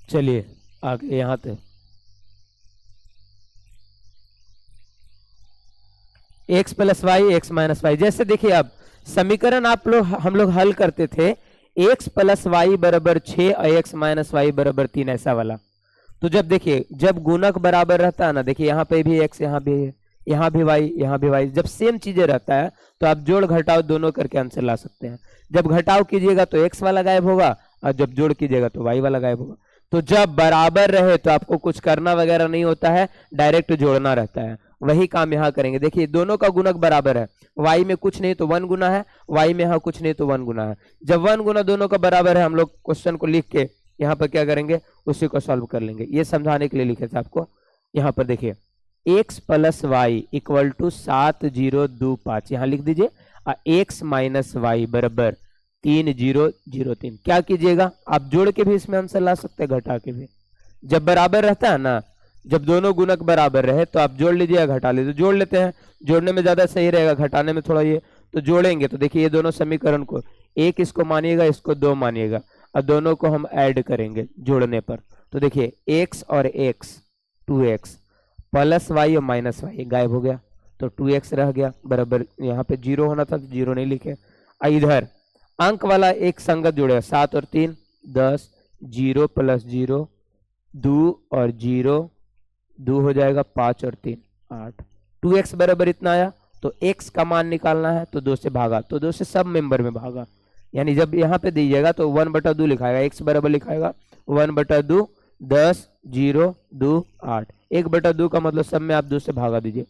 चलिए आगे यहाँ पे X plus Y, X minus Y. जैसे देखिए अब समीकरण हम लोग हल करते थे, एक्स प्लस वाई बराबर 6 और एक्स माइनस वाई बराबर 3, ऐसा वाला। तो जब देखिए जब गुणक बराबर रहता है ना, देखिए यहाँ पे भी एक्स, यहाँ भी यहाँ भी वाई, यहाँ भी वाई, जब सेम चीजें रहता है तो आप जोड़ घटाव दोनों करके आंसर ला सकते हैं। जब घटाव कीजिएगा तो एक्स वाला गायब होगा, और जब जोड़ कीजिएगा तो वाई वाला गायब होगा। तो जब बराबर रहे तो आपको कुछ करना वगैरह नहीं होता है, डायरेक्ट जोड़ना रहता है। वही काम यहाँ करेंगे। देखिए दोनों का गुणक बराबर है, वाई में कुछ नहीं तो 1 गुना है, वाई में यहाँ कुछ नहीं तो 1 गुना है। जब 1 गुना दोनों का बराबर है, हम लोग क्वेश्चन को लिख के यहाँ पर क्या करेंगे, उसी को सॉल्व कर लेंगे। ये समझाने के लिए लिखे थे आपको। यहाँ पर देखिए x plus Y equal to 7025, यहाँ लिख दीजिए। x माइनस वाई बराबर 3003। क्या कीजिएगा, आप जोड़ के भी इसमें आंसर ला सकते हैं, घटा के भी। जब बराबर रहता है ना, जब दोनों गुणक बराबर रहे तो आप जोड़ लीजिए या घटा लीजिए। जोड़ लेते हैं, जोड़ने में ज्यादा सही रहेगा, घटाने में थोड़ा ये। तो जोड़ेंगे तो देखिए ये दोनों समीकरण को, एक इसको मानिएगा, इसको 2 मानिएगा, और दोनों को हम ऐड करेंगे जोड़ने पर। तो देखिए x और x 2x प्लस वाई और माइनस वाई गायब हो गया, तो 2x रह गया बराबर, यहाँ पे 0 होना था तो 0 नहीं लिखे। इधर अंक वाला एक संगत जुड़ेगा, 7 और 3 10, 0 प्लस 0 2 और 0 2 हो जाएगा, 5 और 3 8। 2x बराबर इतना आया, तो x का मान निकालना है तो 2 से भागा, तो 2 से सब मेंबर में भागा। यानी जब यहाँ पे दीजिएगा तो 1/2 लिखाएगा, x बराबर लिखाएगा 1/2, 10 0 2 8। 1/2 का मतलब सब में आप 2 से भागा दीजिए।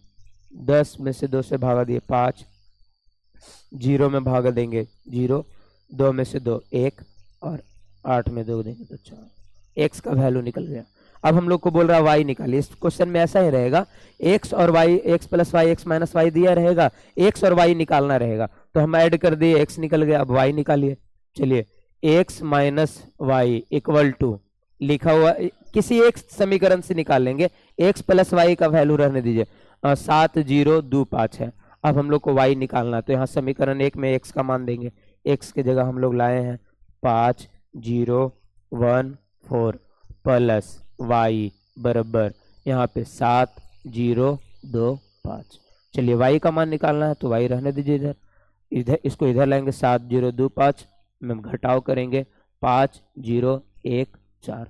10 में से 2 से भागा दिए 5, 0 में भागा देंगे 0, 2 में से 2 1, और 8 में 2 देंगे तो 4। x का वैल्यू निकल गया। अब हम लोग को बोल रहा है y निकालिए। इस क्वेश्चन में ऐसा ही रहेगा, x और y, x plus Y, x minus Y दिया रहेगा, x और y निकालना रहेगा। तो हम ऐड कर दिए, x निकल गया, अब y निकालिए। चलिए x minus Y equal to लिखा हुआ किसी एक समीकरण से निकाल लेंगे। x प्लस वाई का वैल्यू रहने दीजिए, 7025 है। अब हम लोग को y निकालना है, तो यहाँ समीकरण 1 में x का मान देंगे। x की जगह हम लोग लाए हैं 5014 प्लस y बराबर यहाँ पे 7025। चलिए y का मान निकालना है तो y रहने दीजिए इधर, इधर इसको इधर लाएंगे, 7025 में घटाव करेंगे, 5014।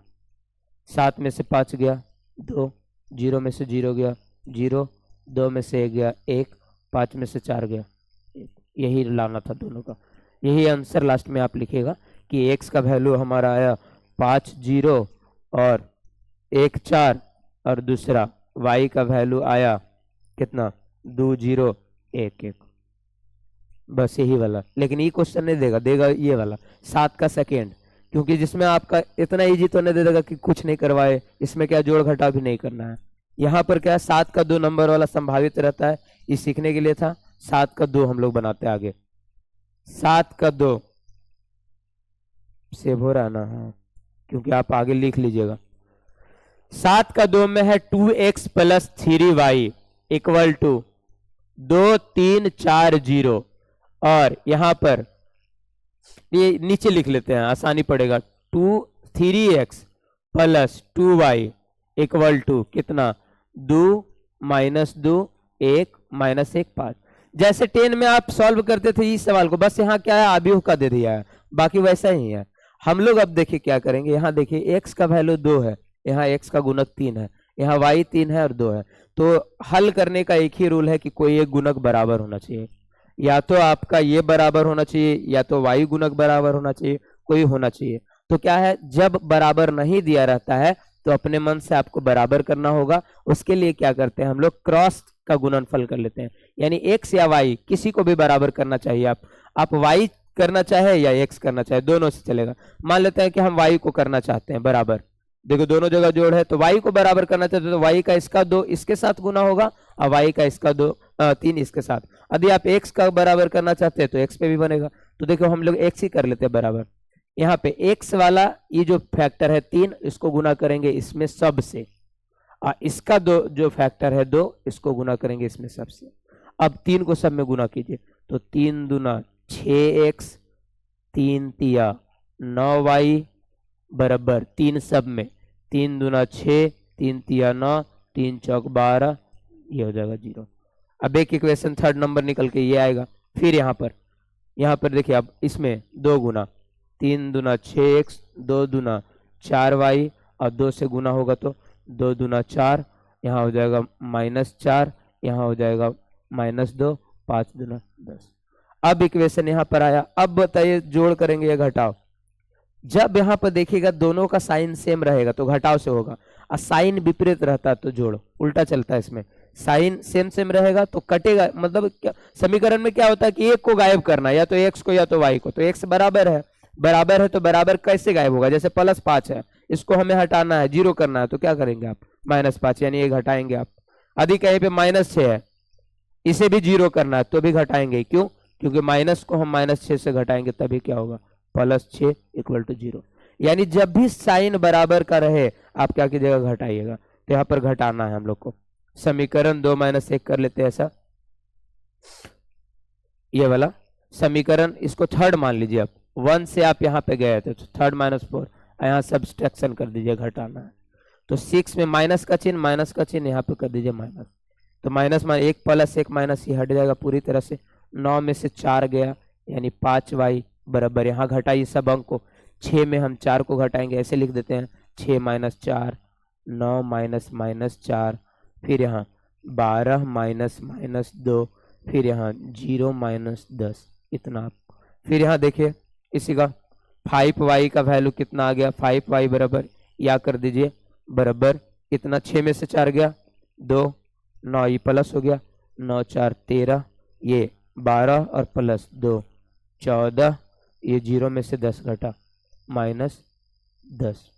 7 में से 5 गया 2, 0 में से 0 गया 0, 2 में से 1 गया 1, 5 में से 4 गया 1। यही लाना था दोनों का। यही आंसर लास्ट में आप लिखेगा कि x का वैल्यू हमारा आया 50 और 14, और दूसरा y का वैल्यू आया कितना 20 एक एक, बस यही वाला। लेकिन ये क्वेश्चन नहीं देगा, देगा ये वाला 7 का सेकेंड, क्योंकि जिसमें आपका इतना इजी तो नहीं दे देगा कि कुछ नहीं करवाए, इसमें क्या जोड़ घटाव भी नहीं करना है। यहाँ पर क्या 7 का 2 नंबर वाला संभावित रहता है, ये सीखने के लिए था। 7 का 2 हम लोग बनाते हैं आगे। 7 का 2 सेव हो रहा ना, हाँ, क्योंकि आप आगे लिख लीजिएगा। 7 का 2 में है 2x plus 3y equal to 2 3 4 0, और यहां पर ये नीचे लिख लेते हैं, आसानी पड़ेगा। 3x plus 2y equal to कितना, 2 माइनस 2 1 माइनस 1 5। जैसे 10 में आप सॉल्व करते थे इस सवाल को, बस यहाँ क्या है, आव्यूह का दे दिया है, बाकी वैसा ही है। हम लोग अब देखिए क्या करेंगे। यहाँ देखिए x का वैल्यू 2 है, यहाँ x का गुणक 3 है, यहाँ y 3 है और 2 है। तो हल करने का एक ही रूल है कि कोई एक गुणक बराबर होना चाहिए, या तो आपका ये बराबर होना चाहिए या तो y गुणक बराबर होना चाहिए, कोई होना चाहिए। तो क्या है, जब बराबर नहीं दिया रहता है तो अपने मन से आपको बराबर करना होगा। उसके लिए क्या करते हैं हम लोग, क्रॉस का गुणनफल कर लेते हैं, यानी x या y किसी को भी बराबर करना चाहिए। आप y करना चाहे या x करना चाहे, दोनों से चलेगा। मान लेते हैं कि हम y को करना चाहते हैं बराबर, देखो दोनों जगह जोड़ है, तो y को बराबर करना चाहते तो y का इसका 2 इसके साथ गुना होगा और y का इसका 3 इसके साथ। यदि आप x का बराबर करना चाहते हैं तो x पे भी बनेगा। तो देखो हम लोग x ही कर लेते हैं बराबर। यहाँ पे x वाला ये जो फैक्टर है 3, इसको गुना करेंगे इसमें सब से, और इसका 2 जो फैक्टर है 2, इसको गुना करेंगे इसमें सब से। अब 3 को सब में गुना कीजिए, तो 3 दूना 6x, 3 तिया 9y बराबर 3 सब में, 3 दूना 6, 3 तिया 9, 3 चौक 12, ये हो जाएगा 0। अब एक इक्वेशन थर्ड नंबर निकल के ये आएगा। फिर यहाँ पर देखिए, अब इसमें 2 गुना, 3 दूना 6x, 2 दूना 4y, और 2 से गुना होगा तो 2 दूना 4, यहाँ हो जाएगा -4, यहाँ हो जाएगा -2, 5 दूना 10। अब इक्वेशन यहाँ पर आया। अब बताइए जोड़ करेंगे या घटाव। जब यहाँ पर देखिएगा दोनों का साइन सेम रहेगा तो घटाव से होगा, और साइन विपरीत रहता है तो जोड़, उल्टा चलता है इसमें। साइन सेम रहेगा तो कटेगा, मतलब समीकरण में क्या होता है कि एक को गायब करना, या तो x को या तो y को। तो x बराबर है तो बराबर कैसे गायब होगा, जैसे +5 है, इसको हमें हटाना है, 0 करना है, तो क्या करेंगे आप, -5 यानी ये घटाएंगे आप। यदि कहीं पे -6 है, इसे भी 0 करना है तो भी घटाएंगे, क्यों, क्योंकि माइनस को हम -6 से घटाएंगे तभी क्या होगा, +6 = 0। यानी जब भी साइन बराबर का रहे आप क्या कीजिएगा, घटाइएगा। तो यहाँ पर घटाना है हम लोग को। समीकरण 2 - 1 कर लेते हैं ऐसा, ये वाला समीकरण, इसको थर्ड मान लीजिए आप। 1 से आप यहाँ पे गए थे तो थर्ड -4, यहाँ सब्सट्रैक्शन कर दीजिए, घटाना है। तो 6 में माइनस का चिन्ह यहाँ पे कर दीजिए माइनस, तो माइनस में 1 + 1 माइनस, ये हट जाएगा पूरी तरह से। 9 में से 4 गया यानी 5y बराबर, यहाँ घटाइए सब अंक को। 6 में हम 4 को घटाएंगे, ऐसे लिख देते हैं 6 - 4, 9 - -4, फिर यहाँ 12 - -2, फिर यहाँ 0 - 10, इतना। फिर यहाँ देखिए इसी का 5y का वैल्यू कितना आ गया, 5y बराबर, या कर दीजिए बराबर कितना, 6 में से 4 गया 2, 9 ये प्लस हो गया, 9 × 4 = 13, ये 12 और +2 14, ये 0 में से 10 घटा -10।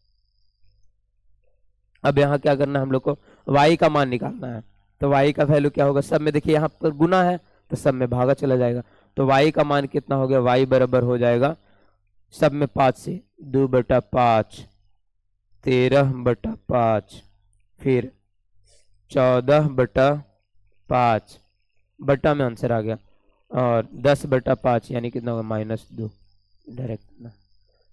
अब यहाँ क्या करना है हम लोग को, y का मान निकालना है। तो y का वैल्यू क्या होगा, सब में देखिए यहाँ पर गुना है तो सब में भागा चला जाएगा। तो y का मान कितना हो गया, y बराबर हो जाएगा सब में 5 से 2/5, 13/5, फिर 14/5, बटा में आंसर आ गया, और 10/5 यानी कितना होगा, -2 डायरेक्ट।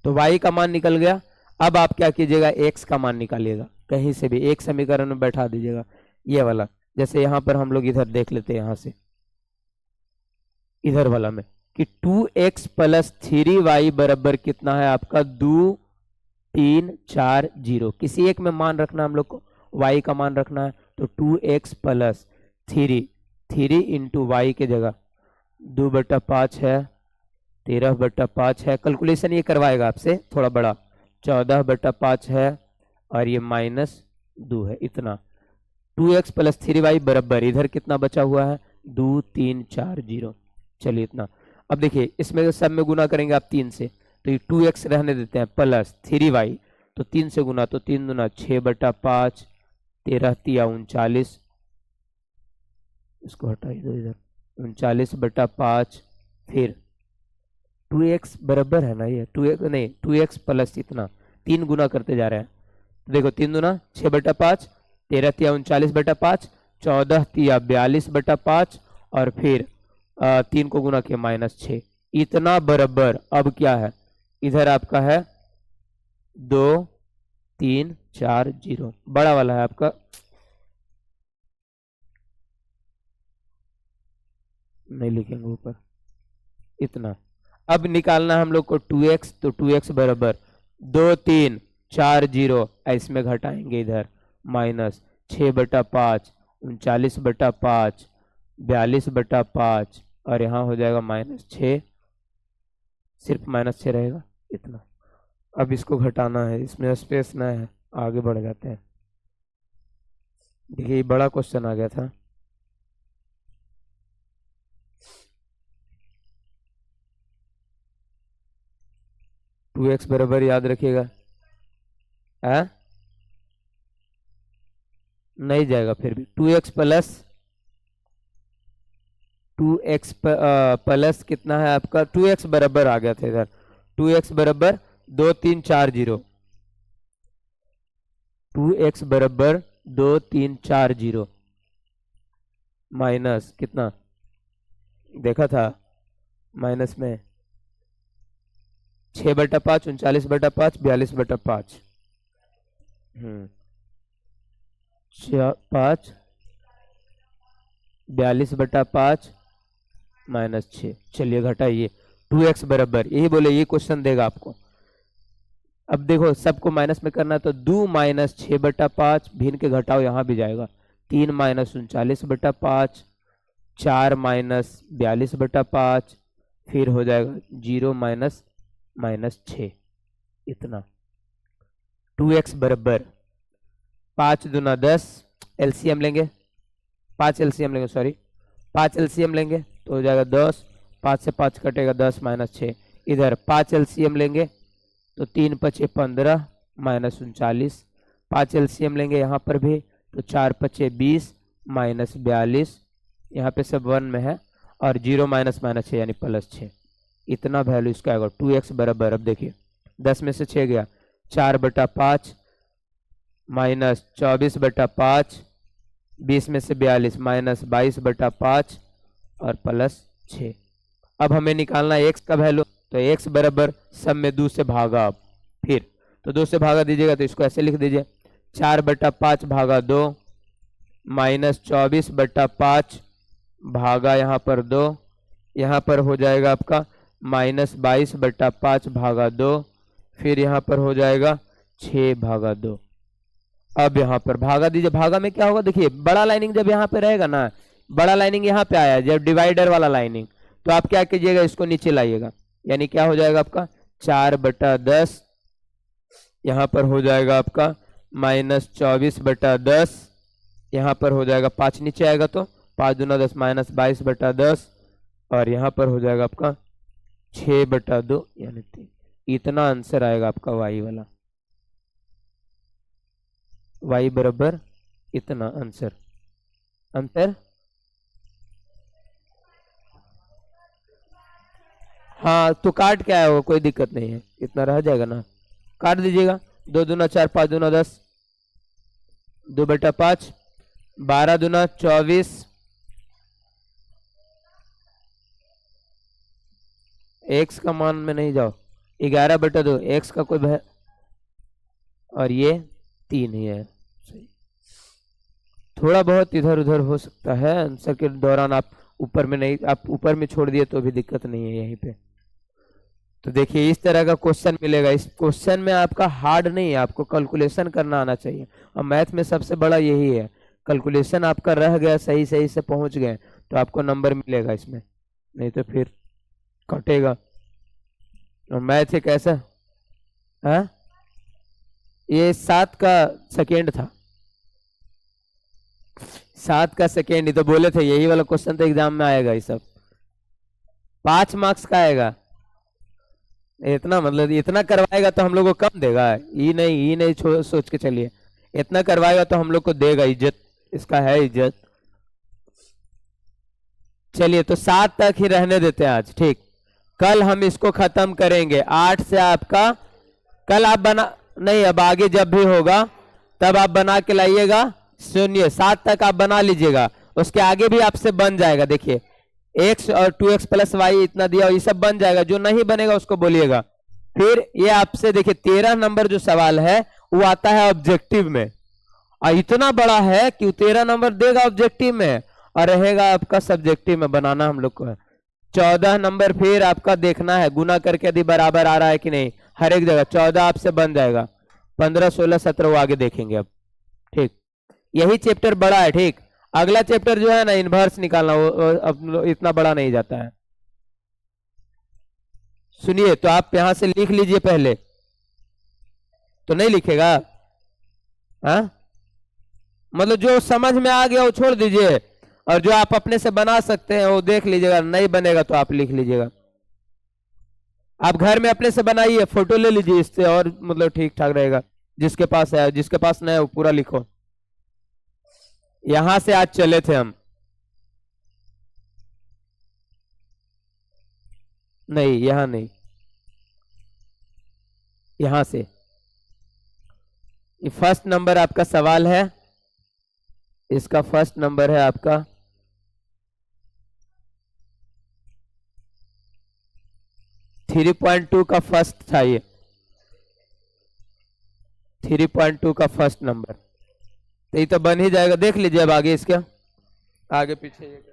तो y का मान निकल गया। अब आप क्या कीजिएगा, x का मान निकालिएगा, कहीं से भी एक समीकरण में बैठा दीजिएगा, ये वाला। जैसे यहाँ पर हम लोग इधर देख लेते हैं, यहाँ से इधर वाला में कि 2x + 3y बराबर कितना है आपका, 2 3 4 0। किसी एक में मान रखना हम लोग को, y का मान रखना है। तो 2x + 3 × y के जगह 2/5 है, 13/5 है, कैलकुलेशन ये करवाएगा आपसे थोड़ा बड़ा, 14/5 है, और ये -2 है, इतना। 2x + 3y बराबर, इधर कितना बचा हुआ है, 2 3 4 0। चलिए इतना। अब देखिए इसमें सब में गुना करेंगे आप 3 से, तो ये 2x रहने देते हैं प्लस 3y, तो 3 से गुना, तो 3 दूना 6/5, 13 तिया 39, इसको हटाइए दो इधर, 39/5, फिर 2x बराबर है ना, ये 2x नहीं 2x प्लस इतना, 3 गुना करते जा रहे हैं, तो देखो 3 दूना 6/5, 13 तिया 39/5, 14 तिया 42/5, और फिर 3 को गुना किया -6, इतना बराबर। अब क्या है इधर आपका है 2 3 4 0, बड़ा वाला है आपका, नहीं लिखेंगे ऊपर, इतना। अब निकालना हम लोग को 2x, तो 2x बराबर 2 3 4 0, इसमें घटाएंगे इधर -6/5, 39/5, 42/5, और यहाँ हो जाएगा -6, सिर्फ -6 रहेगा इतना। अब इसको घटाना है, इसमें स्पेस ना है, आगे बढ़ जाते हैं। देखिए ये बड़ा क्वेश्चन आ गया था। टू एक्स बराबर याद रखिएगा, नहीं जाएगा फिर भी, 2x प्लस 2x प्लस कितना है आपका, 2x बराबर आ गया था इधर, 2x बराबर 2 3 4 0, 2x बराबर 2 3 4 0 माइनस कितना देखा था, माइनस में 6/5, 39/5, 42/5, 5 42/5 -6। चलिए घटाइए, 2x बराबर, यही बोले ये क्वेश्चन देगा आपको। अब देखो सबको माइनस में करना है, तो 2 -6/5, भिन्न के घटाओ यहाँ भी जाएगा, 3 -39/5, 4 -42/5, फिर हो जाएगा 0 -6, इतना। 2x बराबर 5 दूना 10, एलसीएम लेंगे, 5 एलसीएम लेंगे, सॉरी 5 एलसीएम लेंगे तो हो जाएगा 10, 5 से 5 कटेगा 10 -6, इधर 5 एलसीएम लेंगे तो 3 पचे 15 -39, 5 एलसीएम लेंगे यहाँ पर भी, तो 4 पचे 20 -42, यहाँ पे सब 1 में है, और 0 -6 यानी +6, इतना वैल्यू इसका आएगा। 2x बराबर, अब देखिए 10 में से 6 गया, 4/5 -24/5, 20 में से 42 -22/5, और +6। अब हमें निकालना है x का वैल्यू, तो x बराबर सब में 2 से भागा, अब फिर तो 2 से भागा दीजिएगा, तो इसको ऐसे लिख दीजिए 4/5 भागा 2, -24/5 भागा यहाँ पर 2, यहाँ पर हो जाएगा आपका -22/5 भागा 2, फिर यहाँ पर हो जाएगा 6 भागा 2। अब यहाँ पर भागा दीजिए, भागा में क्या होगा, देखिए बड़ा लाइनिंग जब यहाँ पे रहेगा ना, बड़ा लाइनिंग यहाँ पे आया जब डिवाइडर वाला लाइनिंग, तो आप क्या कीजिएगा, इसको नीचे लाइएगा, यानी क्या हो जाएगा आपका 4/10, यहाँ पर हो जाएगा आपका -24/10, यहाँ पर हो जाएगा 5 नीचे आएगा, तो 5 दूना 10 -22/10, और यहाँ पर हो जाएगा आपका 6/2 यानी 3, इतना आंसर आएगा आपका y वाला, y बराबर इतना आंसर। आंसर हाँ, तो काट क्या है वो, कोई दिक्कत नहीं है, इतना रह जाएगा ना, काट दीजिएगा, 2 दूना 4, 5 दूना 10, 2/5, 12 दूना 24, x का मान में नहीं जाओ, 11/2, x का कोई भय, और ये 3 ही है, सही। थोड़ा बहुत इधर उधर हो सकता है आंसर के दौरान, आप ऊपर में नहीं, आप ऊपर में छोड़ दिए तो भी दिक्कत नहीं है यहीं पे। तो देखिए इस तरह का क्वेश्चन मिलेगा, इस क्वेश्चन में आपका हार्ड नहीं है, आपको कैलकुलेशन करना आना चाहिए, और मैथ में सबसे बड़ा यही है, कैलकुलेशन आपका रह गया, सही सही से पहुंच गए तो आपको नंबर मिलेगा इसमें, नहीं तो फिर कटेगा। और मैथ एक ऐसा है, ये 7 का सेकेंड था, 7 का सेकेंड, ही तो बोले थे यही वाला क्वेश्चन तो एग्जाम में आएगा। ये सब 5 मार्क्स का आएगा। इतना मतलब इतना करवाएगा तो हम लोग को कम देगा? ये नहीं सोच के चलिए, इतना करवाएगा तो हम लोग को देगा इज्जत, इसका है इज्जत। चलिए तो 7 तक ही रहने देते हैं आज, ठीक। कल हम इसको खत्म करेंगे। 8 से आपका कल आप बना नहीं, अब आगे जब भी होगा तब आप बना के लाइएगा। सुनिए 7 तक आप बना लीजिएगा, उसके आगे भी आपसे बन जाएगा। देखिए x और 2x प्लस वाई इतना दिया, ये सब बन जाएगा। जो नहीं बनेगा उसको बोलिएगा। फिर ये आपसे देखिए 13 नंबर जो सवाल है वो आता है ऑब्जेक्टिव में, और इतना बड़ा है कि 13 नंबर देगा ऑब्जेक्टिव में और रहेगा आपका सब्जेक्टिव में। बनाना हम लोग को है 14 नंबर। फिर आपका देखना है गुना करके यदि बराबर आ रहा है कि नहीं, हर एक जगह 14 आपसे बन जाएगा। 15 16 17 वो आगे देखेंगे अब, ठीक। यही चैप्टर बड़ा है, ठीक। अगला चैप्टर जो है ना इनवर्स निकालना, वो अब इतना बड़ा नहीं जाता है। सुनिए तो आप यहां से लिख लीजिए पहले, तो नहीं लिखेगा? हाँ मतलब जो समझ में आ गया वो छोड़ दीजिए, और जो आप अपने से बना सकते हैं वो देख लीजिएगा। नहीं बनेगा तो आप लिख लीजिएगा। आप घर में अपने से बनाइए, फोटो ले लीजिए इससे, और मतलब ठीक ठाक रहेगा। जिसके पास है, जिसके पास नहीं है वो पूरा लिखो। यहां से आज चले थे हम, नहीं यहां नहीं, यहां से। ये फर्स्ट नंबर आपका सवाल है, इसका फर्स्ट नंबर है आपका 3.2 का फर्स्ट था। ये 3.2 का फर्स्ट नंबर, तो ये तो बन ही जाएगा। देख लीजिए अब आगे इसके आगे पीछे ये